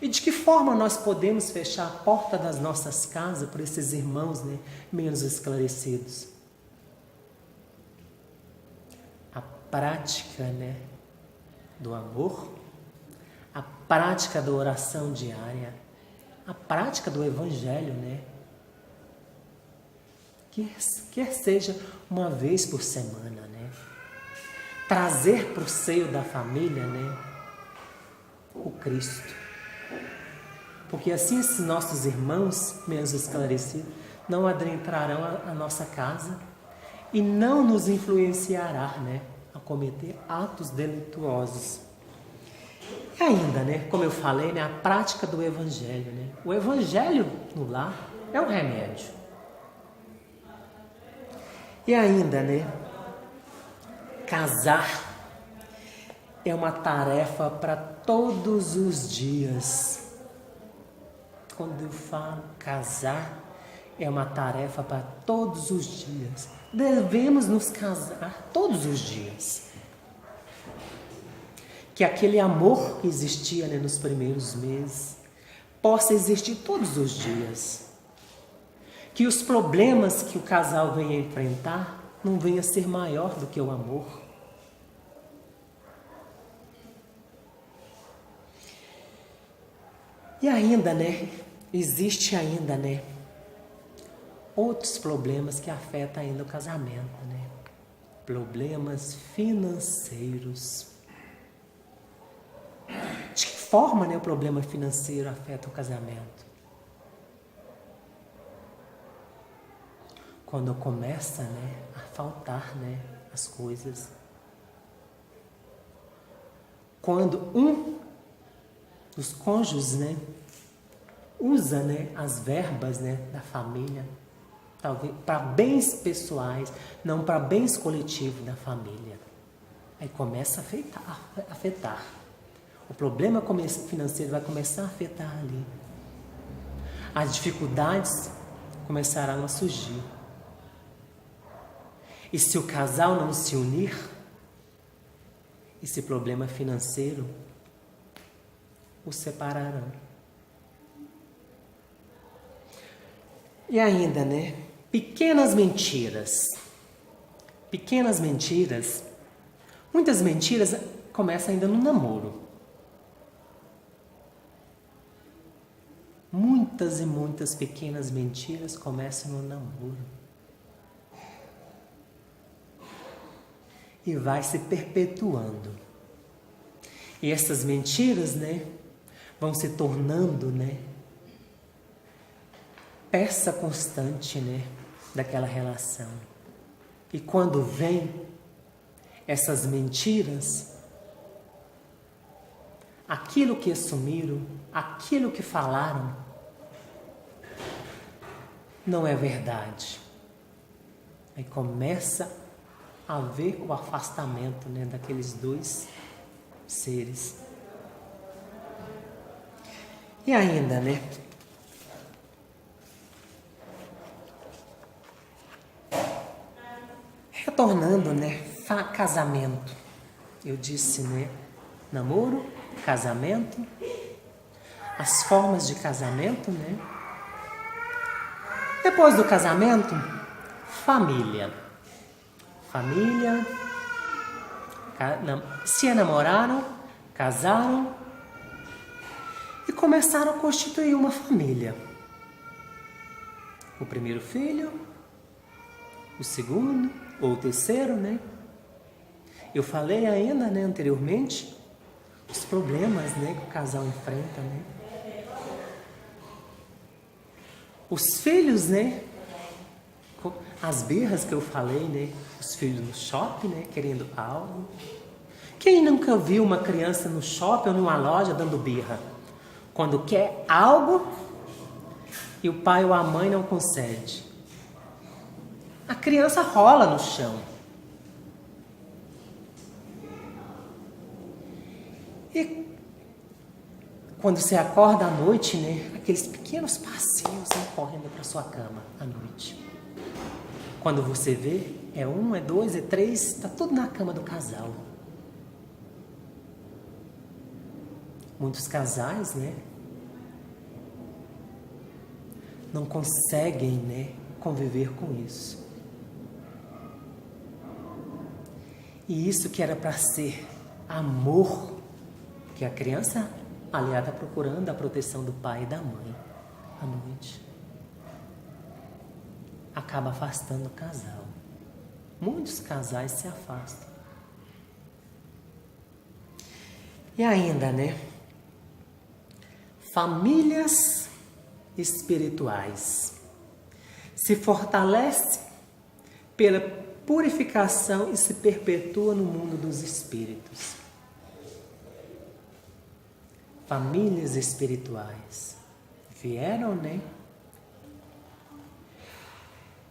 E de que forma nós podemos fechar a porta das nossas casas para esses irmãos, né, menos esclarecidos? A prática, né, do amor, a prática da oração diária, a prática do evangelho, né? Quer seja uma vez por semana, né? Trazer para o seio da família, né, o Cristo. Porque assim esses nossos irmãos menos esclarecidos não adentrarão a nossa casa e não nos influenciará, né, a cometer atos delituosos. E ainda, né, como eu falei, né, a prática do evangelho, né? O evangelho no lar é um remédio. E ainda, né, casar é uma tarefa para todos os dias. Quando eu falo casar, é uma tarefa para todos os dias. Devemos nos casar todos os dias. Que aquele amor que existia, né, nos primeiros meses possa existir todos os dias. Que os problemas que o casal venha enfrentar não venha a ser maior do que o amor. E ainda, né, existe ainda, né, outros problemas que afetam ainda o casamento, né? Problemas financeiros. De que forma, né, o problema financeiro afeta o casamento? Quando começa, né, a faltar, né, as coisas. Quando um dos cônjuges, né, usa, né, as verbas, né, da família, talvez para bens pessoais, não para bens coletivos da família. Aí começa a afetar. O problema financeiro vai começar a afetar ali. As dificuldades começarão a surgir. E se o casal não se unir, esse problema financeiro os separarão. E ainda, né? Pequenas mentiras. Pequenas mentiras. Muitas mentiras começam ainda no namoro. Muitas e muitas pequenas mentiras começam no namoro. E vai se perpetuando. E essas mentiras, né, vão se tornando, né, peça constante, né, daquela relação. E quando vem essas mentiras, aquilo que assumiram, aquilo que falaram, não é verdade. Aí começa a haver o afastamento, né, daqueles dois seres. E ainda, né, retornando, né, casamento. Eu disse, né, namoro, casamento, as formas de casamento, né? Depois do casamento, família. Família, se enamoraram, casaram e começaram a constituir uma família. O primeiro filho, o segundo ou o terceiro, né? Eu falei ainda, né, anteriormente, os problemas, né, que o casal enfrenta, né? Os filhos, né? As birras que eu falei, né? Os filhos no shopping, né? Querendo algo. Quem nunca viu uma criança no shopping ou numa loja dando birra? Quando quer algo e o pai ou a mãe não concede. A criança rola no chão. E quando você acorda à noite, né? Aqueles pequenos passinhos, né, correndo para sua cama à noite. Quando você vê, é um, é dois, é três, está tudo na cama do casal. Muitos casais, né, não conseguem, né, conviver com isso. E isso que era para ser amor, que a criança aliada procurando a proteção do pai e da mãe à noite, acaba afastando o casal. Muitos casais se afastam. E ainda, né? Famílias espirituais se fortalecem purificação e se perpetua no mundo dos espíritos. Famílias espirituais vieram, né,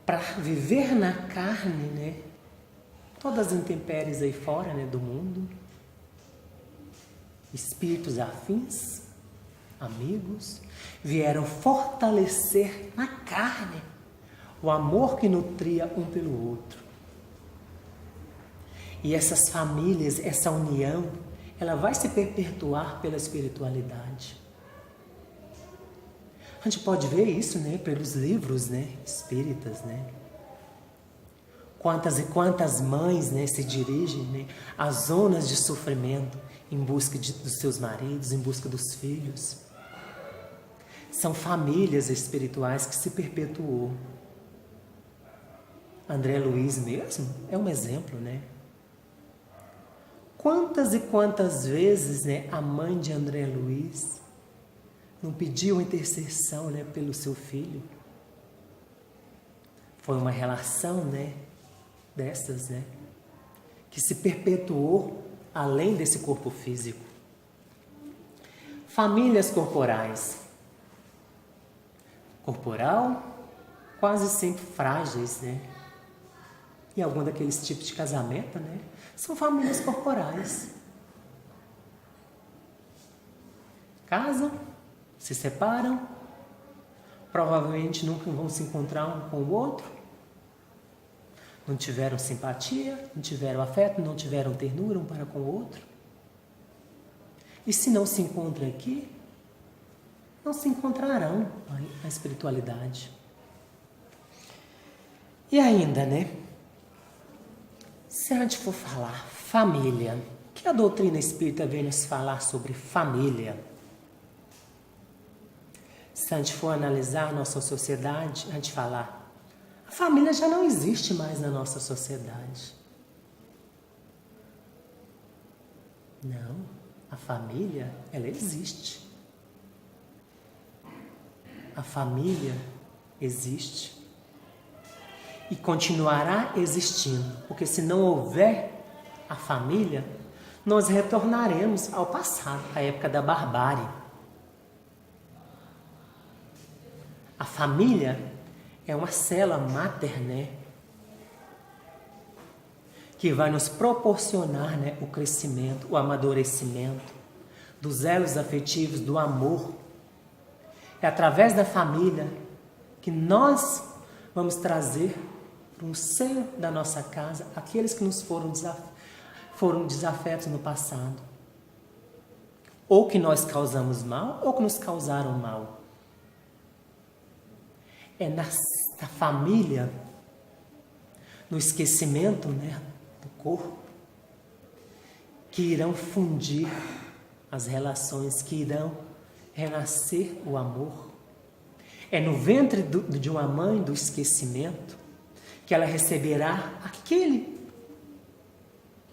para viver na carne, né, todas as intempéries aí fora, né, do mundo. Espíritos afins, amigos, vieram fortalecer na carne o amor que nutria um pelo outro. E essas famílias, essa união, ela vai se perpetuar pela espiritualidade. A gente pode ver isso, né, pelos livros, né, espíritas, né? Quantas e quantas mães, né, se dirigem, né, às zonas de sofrimento em busca dos seus maridos, em busca dos filhos. São famílias espirituais que se perpetuou. André Luiz mesmo é um exemplo, né? Quantas e quantas vezes, né, a mãe de André Luiz não pediu intercessão, né, pelo seu filho? Foi uma relação, né, dessas, né, que se perpetuou além desse corpo físico. Famílias corporais. Corporal, quase sempre frágeis, né? E algum daqueles tipos de casamento, né, são famílias corporais. Casam, se separam, provavelmente nunca vão se encontrar um com o outro. Não tiveram simpatia, não tiveram afeto, não tiveram ternura um para com o outro. E se não se encontram aqui, não se encontrarão na espiritualidade. E ainda, né? Se a gente for falar família, o que a doutrina espírita vem nos falar sobre família? Se a gente for analisar a nossa sociedade, a gente falar, a família já não existe mais na nossa sociedade. Não, a família, ela existe. A família existe. E continuará existindo, porque se não houver a família, nós retornaremos ao passado, à época da barbárie. A família é uma célula máter, né, que vai nos proporcionar, né, o crescimento, o amadurecimento dos elos afetivos, do amor. É através da família que nós vamos trazer para um seio da nossa casa aqueles que nos foram desafetos no passado. Ou que nós causamos mal, ou que nos causaram mal. É na família, no esquecimento, né, do corpo, que irão fundir as relações, que irão renascer o amor. É no ventre de uma mãe do esquecimento que ela receberá aquele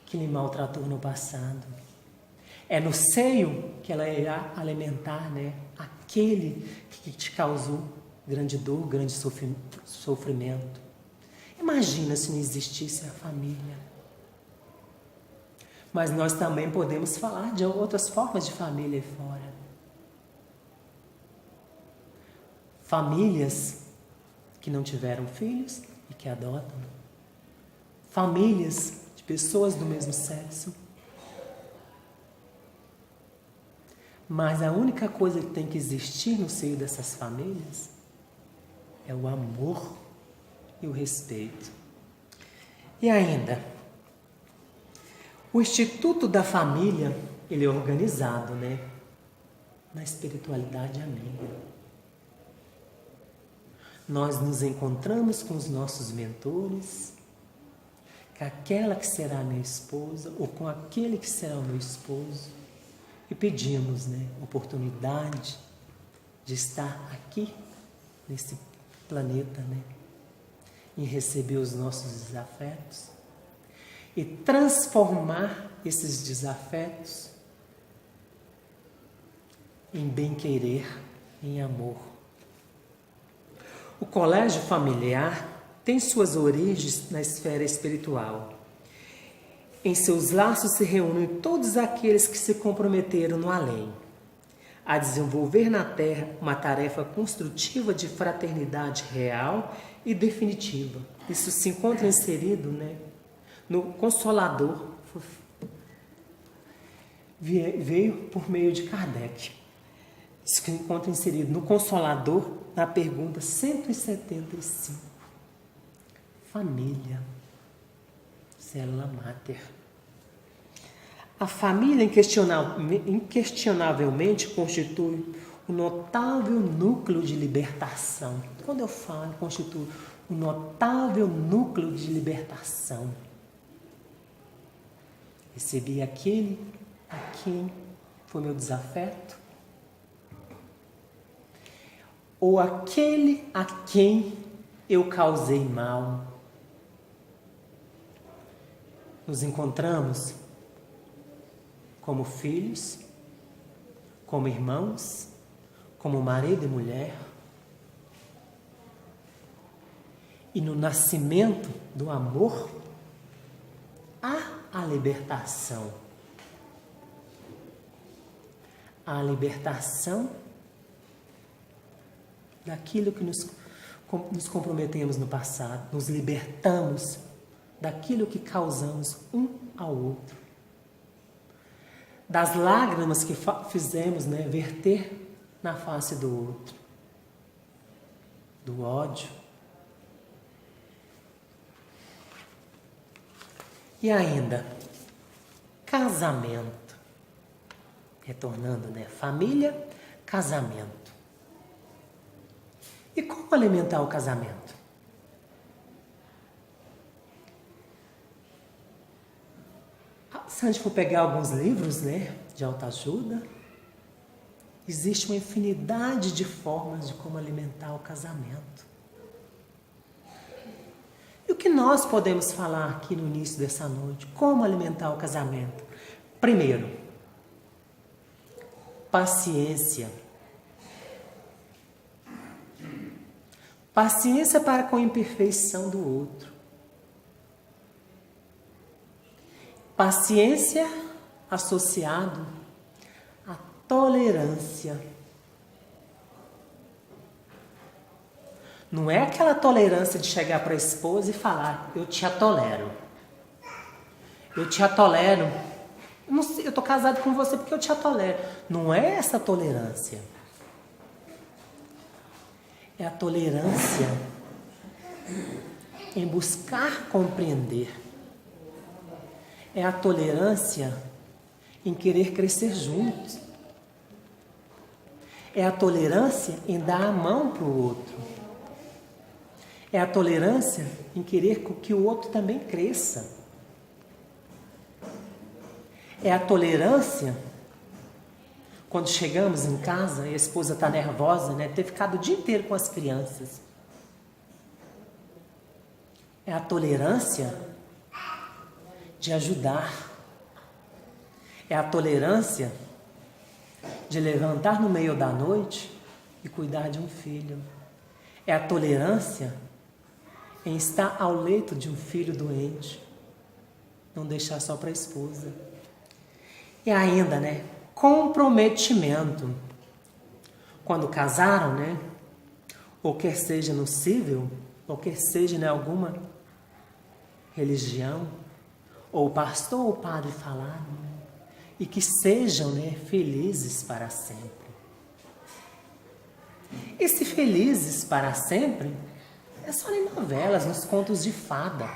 que lhe maltratou no passado. É no seio que ela irá alimentar, né, aquele que te causou grande dor, grande sofrimento. Imagina se não existisse a família. Mas nós também podemos falar de outras formas de família aí fora. Famílias que não tiveram filhos e que adotam. Famílias de pessoas do mesmo sexo. Mas a única coisa que tem que existir no seio dessas famílias é o amor e o respeito. E ainda, o Instituto da Família, ele é organizado, né, na espiritualidade amiga. Nós nos encontramos com os nossos mentores, com aquela que será minha esposa, ou com aquele que será o meu esposo, e pedimos, né, oportunidade de estar aqui, nesse planeta, né, e receber os nossos desafetos, e transformar esses desafetos em bem-querer, em amor. O colégio familiar tem suas origens na esfera espiritual. Em seus laços se reúnem todos aqueles que se comprometeram no além, a desenvolver na Terra uma tarefa construtiva de fraternidade real e definitiva. Isso se encontra inserido, no Consolador. Veio por meio de Kardec. Isso se encontra inserido no Consolador, na pergunta 175. Família, célula máter. A família inquestionavelmente constitui um notável núcleo de libertação. Quando eu falo, constitui um notável núcleo de libertação. Recebi aquele a quem foi meu desafeto, ou aquele a quem eu causei mal. Nos encontramos como filhos, como irmãos, como marido e mulher. E no nascimento do amor, há a libertação. A libertação daquilo que nos comprometemos no passado. Nos libertamos daquilo que causamos um ao outro. Das lágrimas que fizemos verter na face do outro. Do ódio. E ainda, casamento. Retornando, família, casamento. E como alimentar o casamento? Se a gente for pegar alguns livros, de autoajuda, existe uma infinidade de formas de como alimentar o casamento. E o que nós podemos falar aqui no início dessa noite? Como alimentar o casamento? Primeiro, paciência. Paciência para com a imperfeição do outro. Paciência associado à tolerância. Não é aquela tolerância de chegar para a esposa e falar, eu te atolero. Eu te atolero. Eu estou casado com você porque eu te atolero. Não é essa tolerância. É a tolerância em buscar compreender. É a tolerância em querer crescer juntos. É a tolerância em dar a mão para o outro. É a tolerância em querer que o outro também cresça. É a tolerância quando chegamos em casa e a esposa está nervosa, ter ficado o dia inteiro com as crianças. É a tolerância de ajudar. É a tolerância de levantar no meio da noite e cuidar de um filho. É a tolerância em estar ao leito de um filho doente. Não deixar só para a esposa. E ainda, comprometimento. Quando casaram, ou quer seja no civil, ou quer seja em alguma religião, ou o pastor ou o padre falaram, e que sejam felizes para sempre. Esse felizes para sempre é só em novelas, nos contos de fada.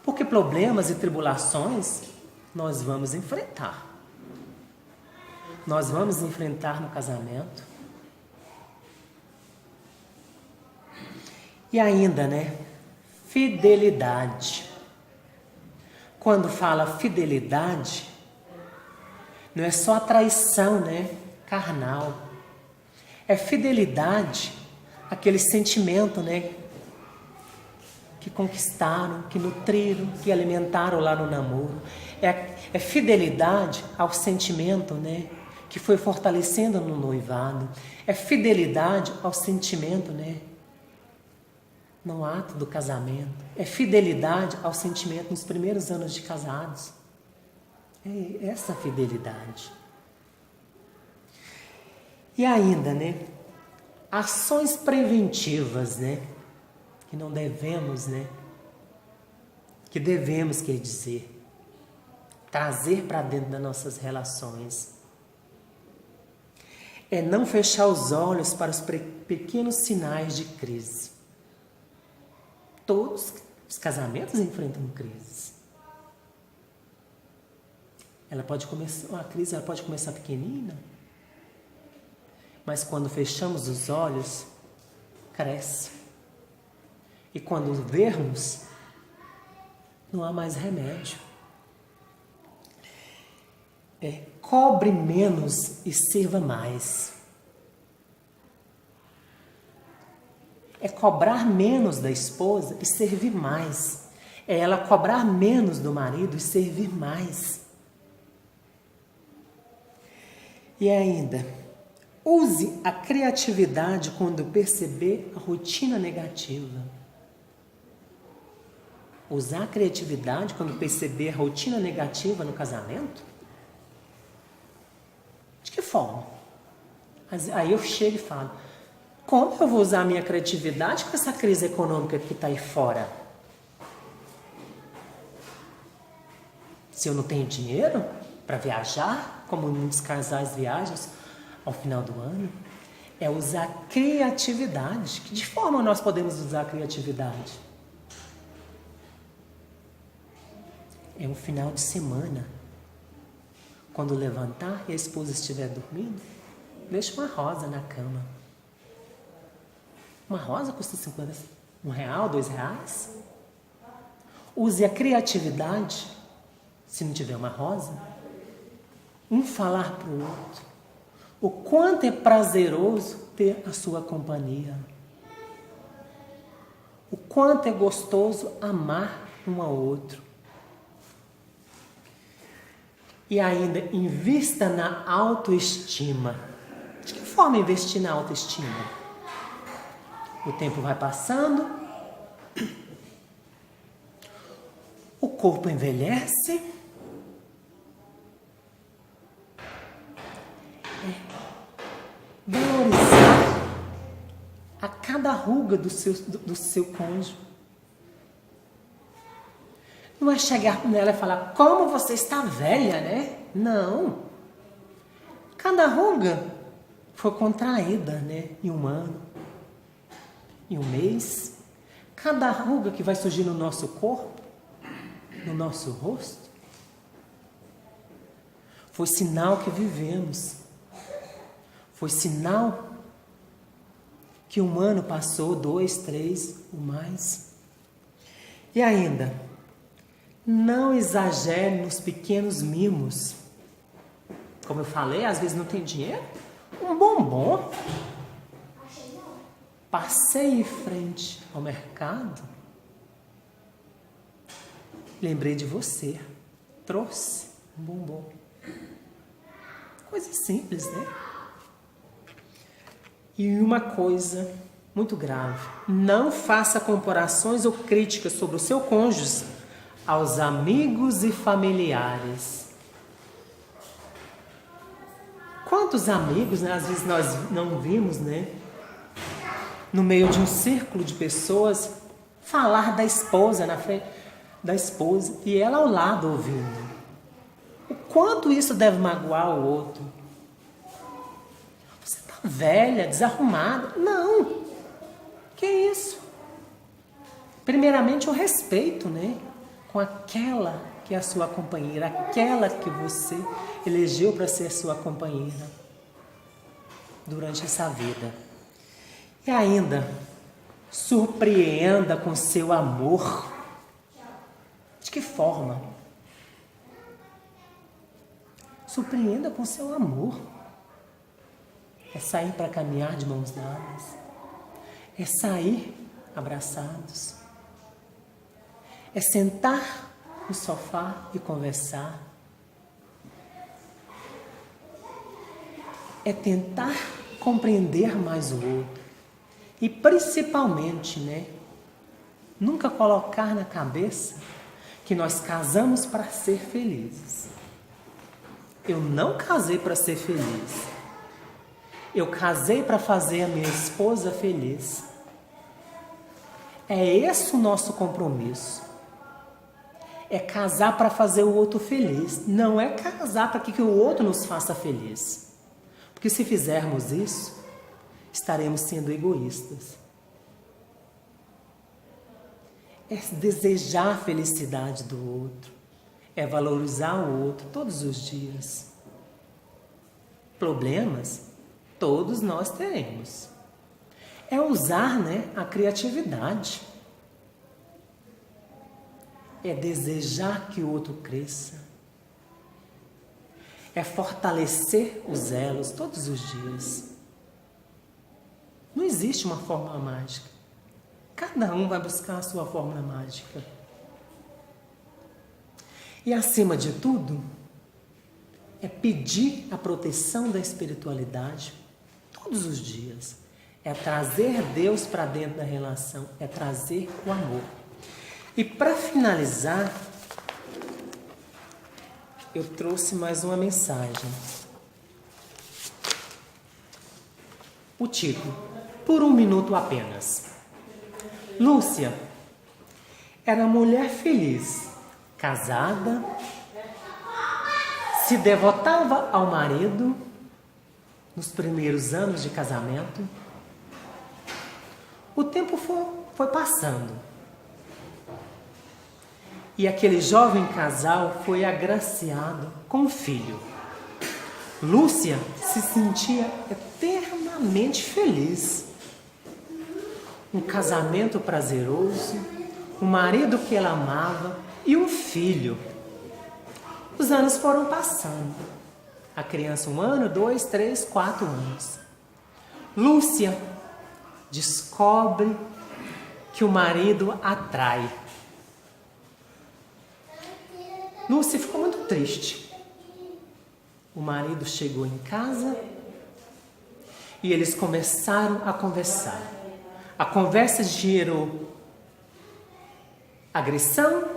Porque problemas e tribulações nós vamos enfrentar. Nós vamos enfrentar no casamento. E ainda, fidelidade. Quando fala fidelidade, não é só a traição, carnal. É fidelidade, aquele sentimento, que conquistaram, que nutriram, que alimentaram lá no namoro. É fidelidade ao sentimento, que foi fortalecendo no noivado. É fidelidade ao sentimento, no ato do casamento. É fidelidade ao sentimento nos primeiros anos de casados. É essa fidelidade. E ainda, né? Ações preventivas, né? Que não devemos, né? Que devemos, quer dizer, trazer para dentro das nossas relações. É não fechar os olhos para os pequenos sinais de crise. Todos os casamentos enfrentam crises. A crise ela pode começar pequenina, mas quando fechamos os olhos, cresce. E quando vermos, não há mais remédio. Cobre menos e sirva mais. É cobrar menos da esposa e servir mais. É ela cobrar menos do marido e servir mais. E ainda, use a criatividade quando perceber a rotina negativa. Usar a criatividade quando perceber a rotina negativa no casamento? De que forma? Aí eu chego e falo, como eu vou usar a minha criatividade com essa crise econômica que está aí fora? Se eu não tenho dinheiro para viajar, como muitos casais viajam ao final do ano, é usar a criatividade. De que forma nós podemos usar a criatividade? É um final de semana. Quando levantar e a esposa estiver dormindo, deixa uma rosa na cama. Uma rosa custa 50, R$1, R$2. Use a criatividade, se não tiver uma rosa, um falar para o outro. O quanto é prazeroso ter a sua companhia. O quanto é gostoso amar um ao outro. E ainda, invista na autoestima. De que forma investir na autoestima? O tempo vai passando, o corpo envelhece, valorizar a cada ruga do seu cônjuge. Não é chegar nela e falar, como você está velha, né? Não. Cada ruga foi contraída, né? Em um ano, em um mês. Cada ruga que vai surgir no nosso corpo, no nosso rosto, foi sinal que vivemos. Foi sinal que um ano passou, 2, 3 ou mais. E ainda, não exagere nos pequenos mimos. Como eu falei, às vezes não tem dinheiro. Um bombom. Passei em frente ao mercado. Lembrei de você. Trouxe um bombom. Coisa simples, né? E uma coisa muito grave. Não faça comparações ou críticas sobre o seu cônjuge aos amigos e familiares. Quantos amigos, né, às vezes nós não vimos, né, no meio de um círculo de pessoas, falar da esposa na frente da esposa e ela ao lado ouvindo. O quanto isso deve magoar o outro? Você tá velha, desarrumada? Não. Que isso? Primeiramente o respeito, né? Com aquela que é a sua companheira, aquela que você elegeu para ser a sua companheira durante essa vida. E ainda, surpreenda com seu amor. De que forma? Surpreenda com seu amor. É sair para caminhar de mãos dadas. É sair abraçados. É sentar no sofá e conversar. É tentar compreender mais o outro. E principalmente, né, nunca colocar na cabeça que nós casamos para ser felizes. Eu não casei para ser feliz. Eu casei para fazer a minha esposa feliz. É esse o nosso compromisso. É casar para fazer o outro feliz. Não é casar para que o outro nos faça feliz. Porque se fizermos isso, estaremos sendo egoístas. É desejar a felicidade do outro. É valorizar o outro todos os dias. Problemas, todos nós teremos. É usar, a criatividade. É desejar que o outro cresça. É fortalecer os elos todos os dias. Não existe uma fórmula mágica. Cada um vai buscar a sua fórmula mágica. E acima de tudo, é pedir a proteção da espiritualidade todos os dias. É trazer Deus para dentro da relação, é trazer o amor. E para finalizar, eu trouxe mais uma mensagem. O título, Por um Minuto Apenas. Lúcia era mulher feliz, casada, se devotava ao marido nos primeiros anos de casamento. O tempo foi passando. E aquele jovem casal foi agraciado com um filho. Lúcia se sentia eternamente feliz. Um casamento prazeroso, um marido que ela amava e um filho. Os anos foram passando. A criança 1 ano, 2, 3, 4 anos. Lúcia descobre que o marido atrai. Lúcia ficou muito triste. O marido chegou em casa e eles começaram a conversar. A conversa gerou agressão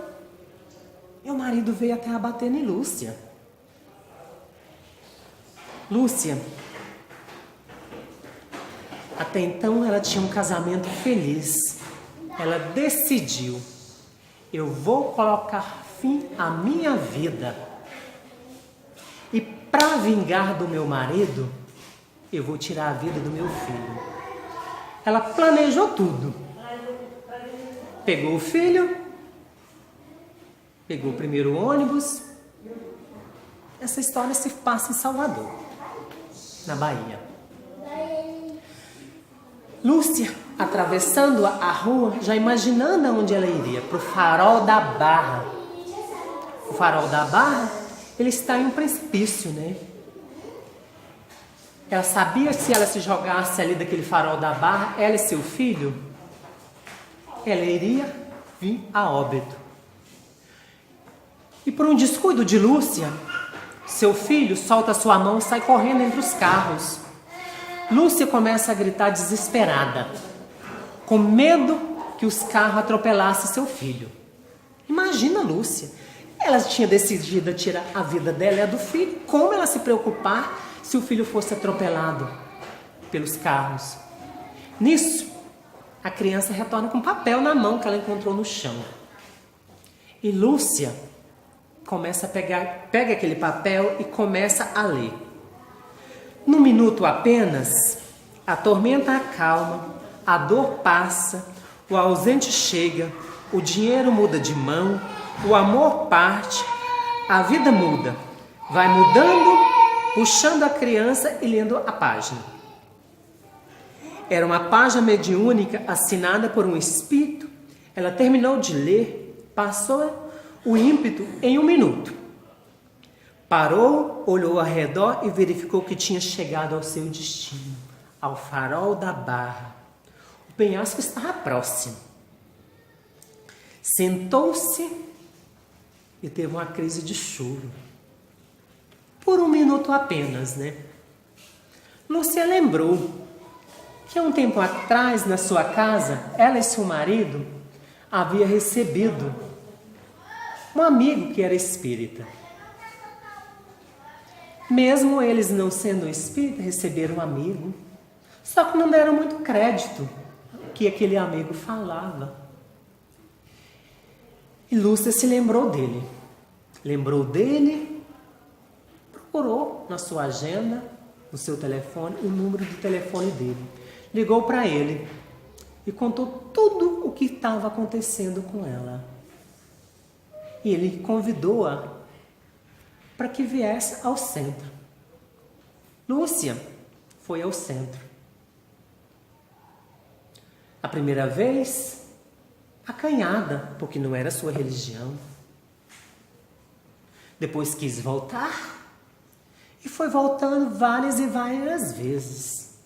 e o marido veio até abater em Lúcia. Lúcia, até então ela tinha um casamento feliz. Ela decidiu: eu vou colocar fim à minha vida. E para vingar do meu marido, eu vou tirar a vida do meu filho. Ela planejou tudo. Pegou o filho, pegou o primeiro ônibus. Essa história se passa em Salvador, na Bahia. Lúcia, atravessando a rua, já imaginando aonde ela iria, para o Farol da Barra. O Farol da Barra, ele está em um precipício, Ela sabia que se ela se jogasse ali daquele farol da Barra, ela e seu filho, ela iria vir a óbito. E por um descuido de Lúcia, seu filho solta sua mão e sai correndo entre os carros. Lúcia começa a gritar desesperada, com medo que os carros atropelassem seu filho. Imagina Lúcia, ela tinha decidido tirar a vida dela e a do filho. Como ela se preocupar se o filho fosse atropelado pelos carros? Nisso, a criança retorna com papel na mão que ela encontrou no chão. E Lúcia começa a pega aquele papel e começa a ler. Num minuto apenas, a tormenta acalma, a dor passa, o ausente chega, o dinheiro muda de mão, o amor parte, a vida muda. Vai mudando, puxando a criança e lendo a página. Era uma página mediúnica assinada por um espírito. Ela terminou de ler, passou o ímpeto em 1 minuto. Parou, olhou ao redor e verificou que tinha chegado ao seu destino, ao Farol da Barra. O penhasco estava próximo. Sentou-se e teve uma crise de choro. Por 1 minuto apenas, Lúcia lembrou que há um tempo atrás, na sua casa, ela e seu marido havia recebido um amigo que era espírita. Mesmo eles não sendo espírita, receberam um amigo, só que não deram muito crédito ao que aquele amigo falava. E Lúcia se lembrou dele. Procurou na sua agenda, no seu telefone, o número do telefone dele. Ligou para ele e contou tudo o que estava acontecendo com ela. E ele convidou-a para que viesse ao centro. Lúcia foi ao centro. A primeira vez, acanhada, porque não era sua religião. Depois quis voltar e foi voltando várias e várias vezes.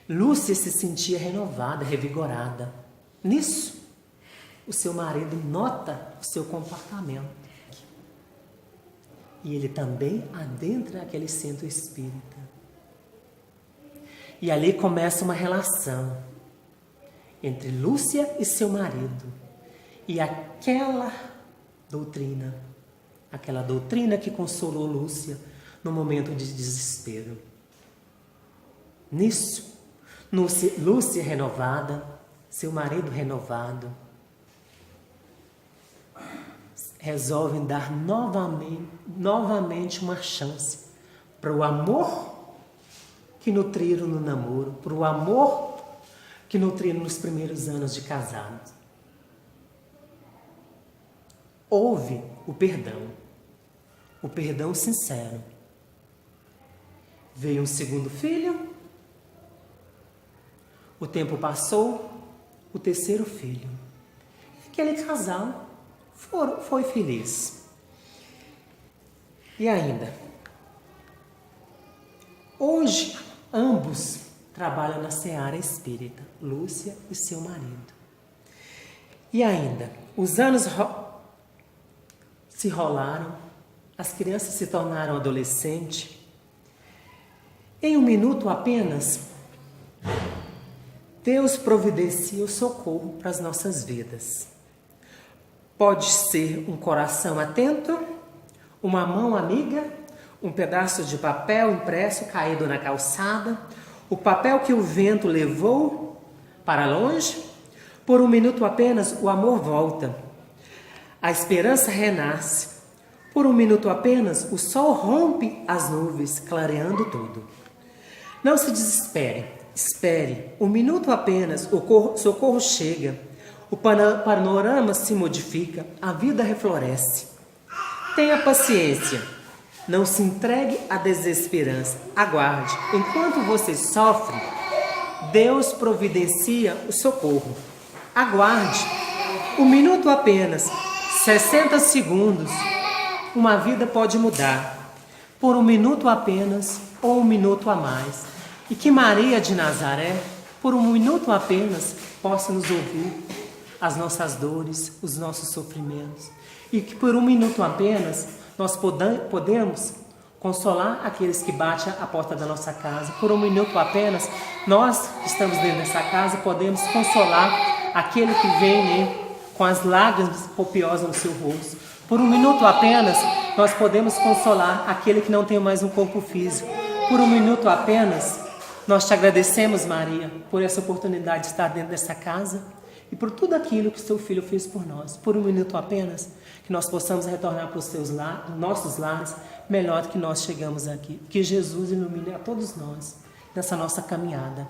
Lúcia se sentia renovada, revigorada. Nisso, o seu marido nota o seu comportamento. E ele também adentra aquele centro espírita. E ali começa uma relação entre Lúcia e seu marido. E aquela doutrina que consolou Lúcia no momento de desespero. Nisso, Lúcia renovada, seu marido renovado, resolvem dar novamente uma chance para o amor que nutriram no namoro, para o amor que nutriram nos primeiros anos de casados. Houve o perdão sincero. Veio um segundo filho, o tempo passou, o terceiro filho. Aquele casal foi feliz. E ainda, hoje ambos trabalham na seara espírita, Lúcia e seu marido. E ainda, os anos se rolaram, as crianças se tornaram adolescentes. Em um minuto apenas, Deus providencia o socorro para as nossas vidas. Pode ser um coração atento, uma mão amiga, um pedaço de papel impresso caído na calçada, o papel que o vento levou para longe. Por um minuto apenas, o amor volta. A esperança renasce. Por um minuto apenas, o sol rompe as nuvens, clareando tudo. Não se desespere, espere. Um minuto apenas, o socorro chega. O panorama se modifica, a vida refloresce. Tenha paciência, não se entregue à desesperança. Aguarde, enquanto você sofre, Deus providencia o socorro. Aguarde, um minuto apenas, 60 segundos, uma vida pode mudar. Por um minuto apenas ou um minuto a mais. E que Maria de Nazaré, por um minuto apenas, possa nos ouvir as nossas dores, os nossos sofrimentos. E que por um minuto apenas nós podemos consolar aqueles que batem à porta da nossa casa. Por um minuto apenas, nós que estamos dentro dessa casa podemos consolar aquele que vem com as lágrimas copiosas no seu rosto. Por um minuto apenas, nós podemos consolar aquele que não tem mais um corpo físico. Por um minuto apenas, nós te agradecemos, Maria, por essa oportunidade de estar dentro dessa casa e por tudo aquilo que seu filho fez por nós. Por um minuto apenas, que nós possamos retornar para os nossos lares melhor do que nós chegamos aqui. Que Jesus ilumine a todos nós nessa nossa caminhada.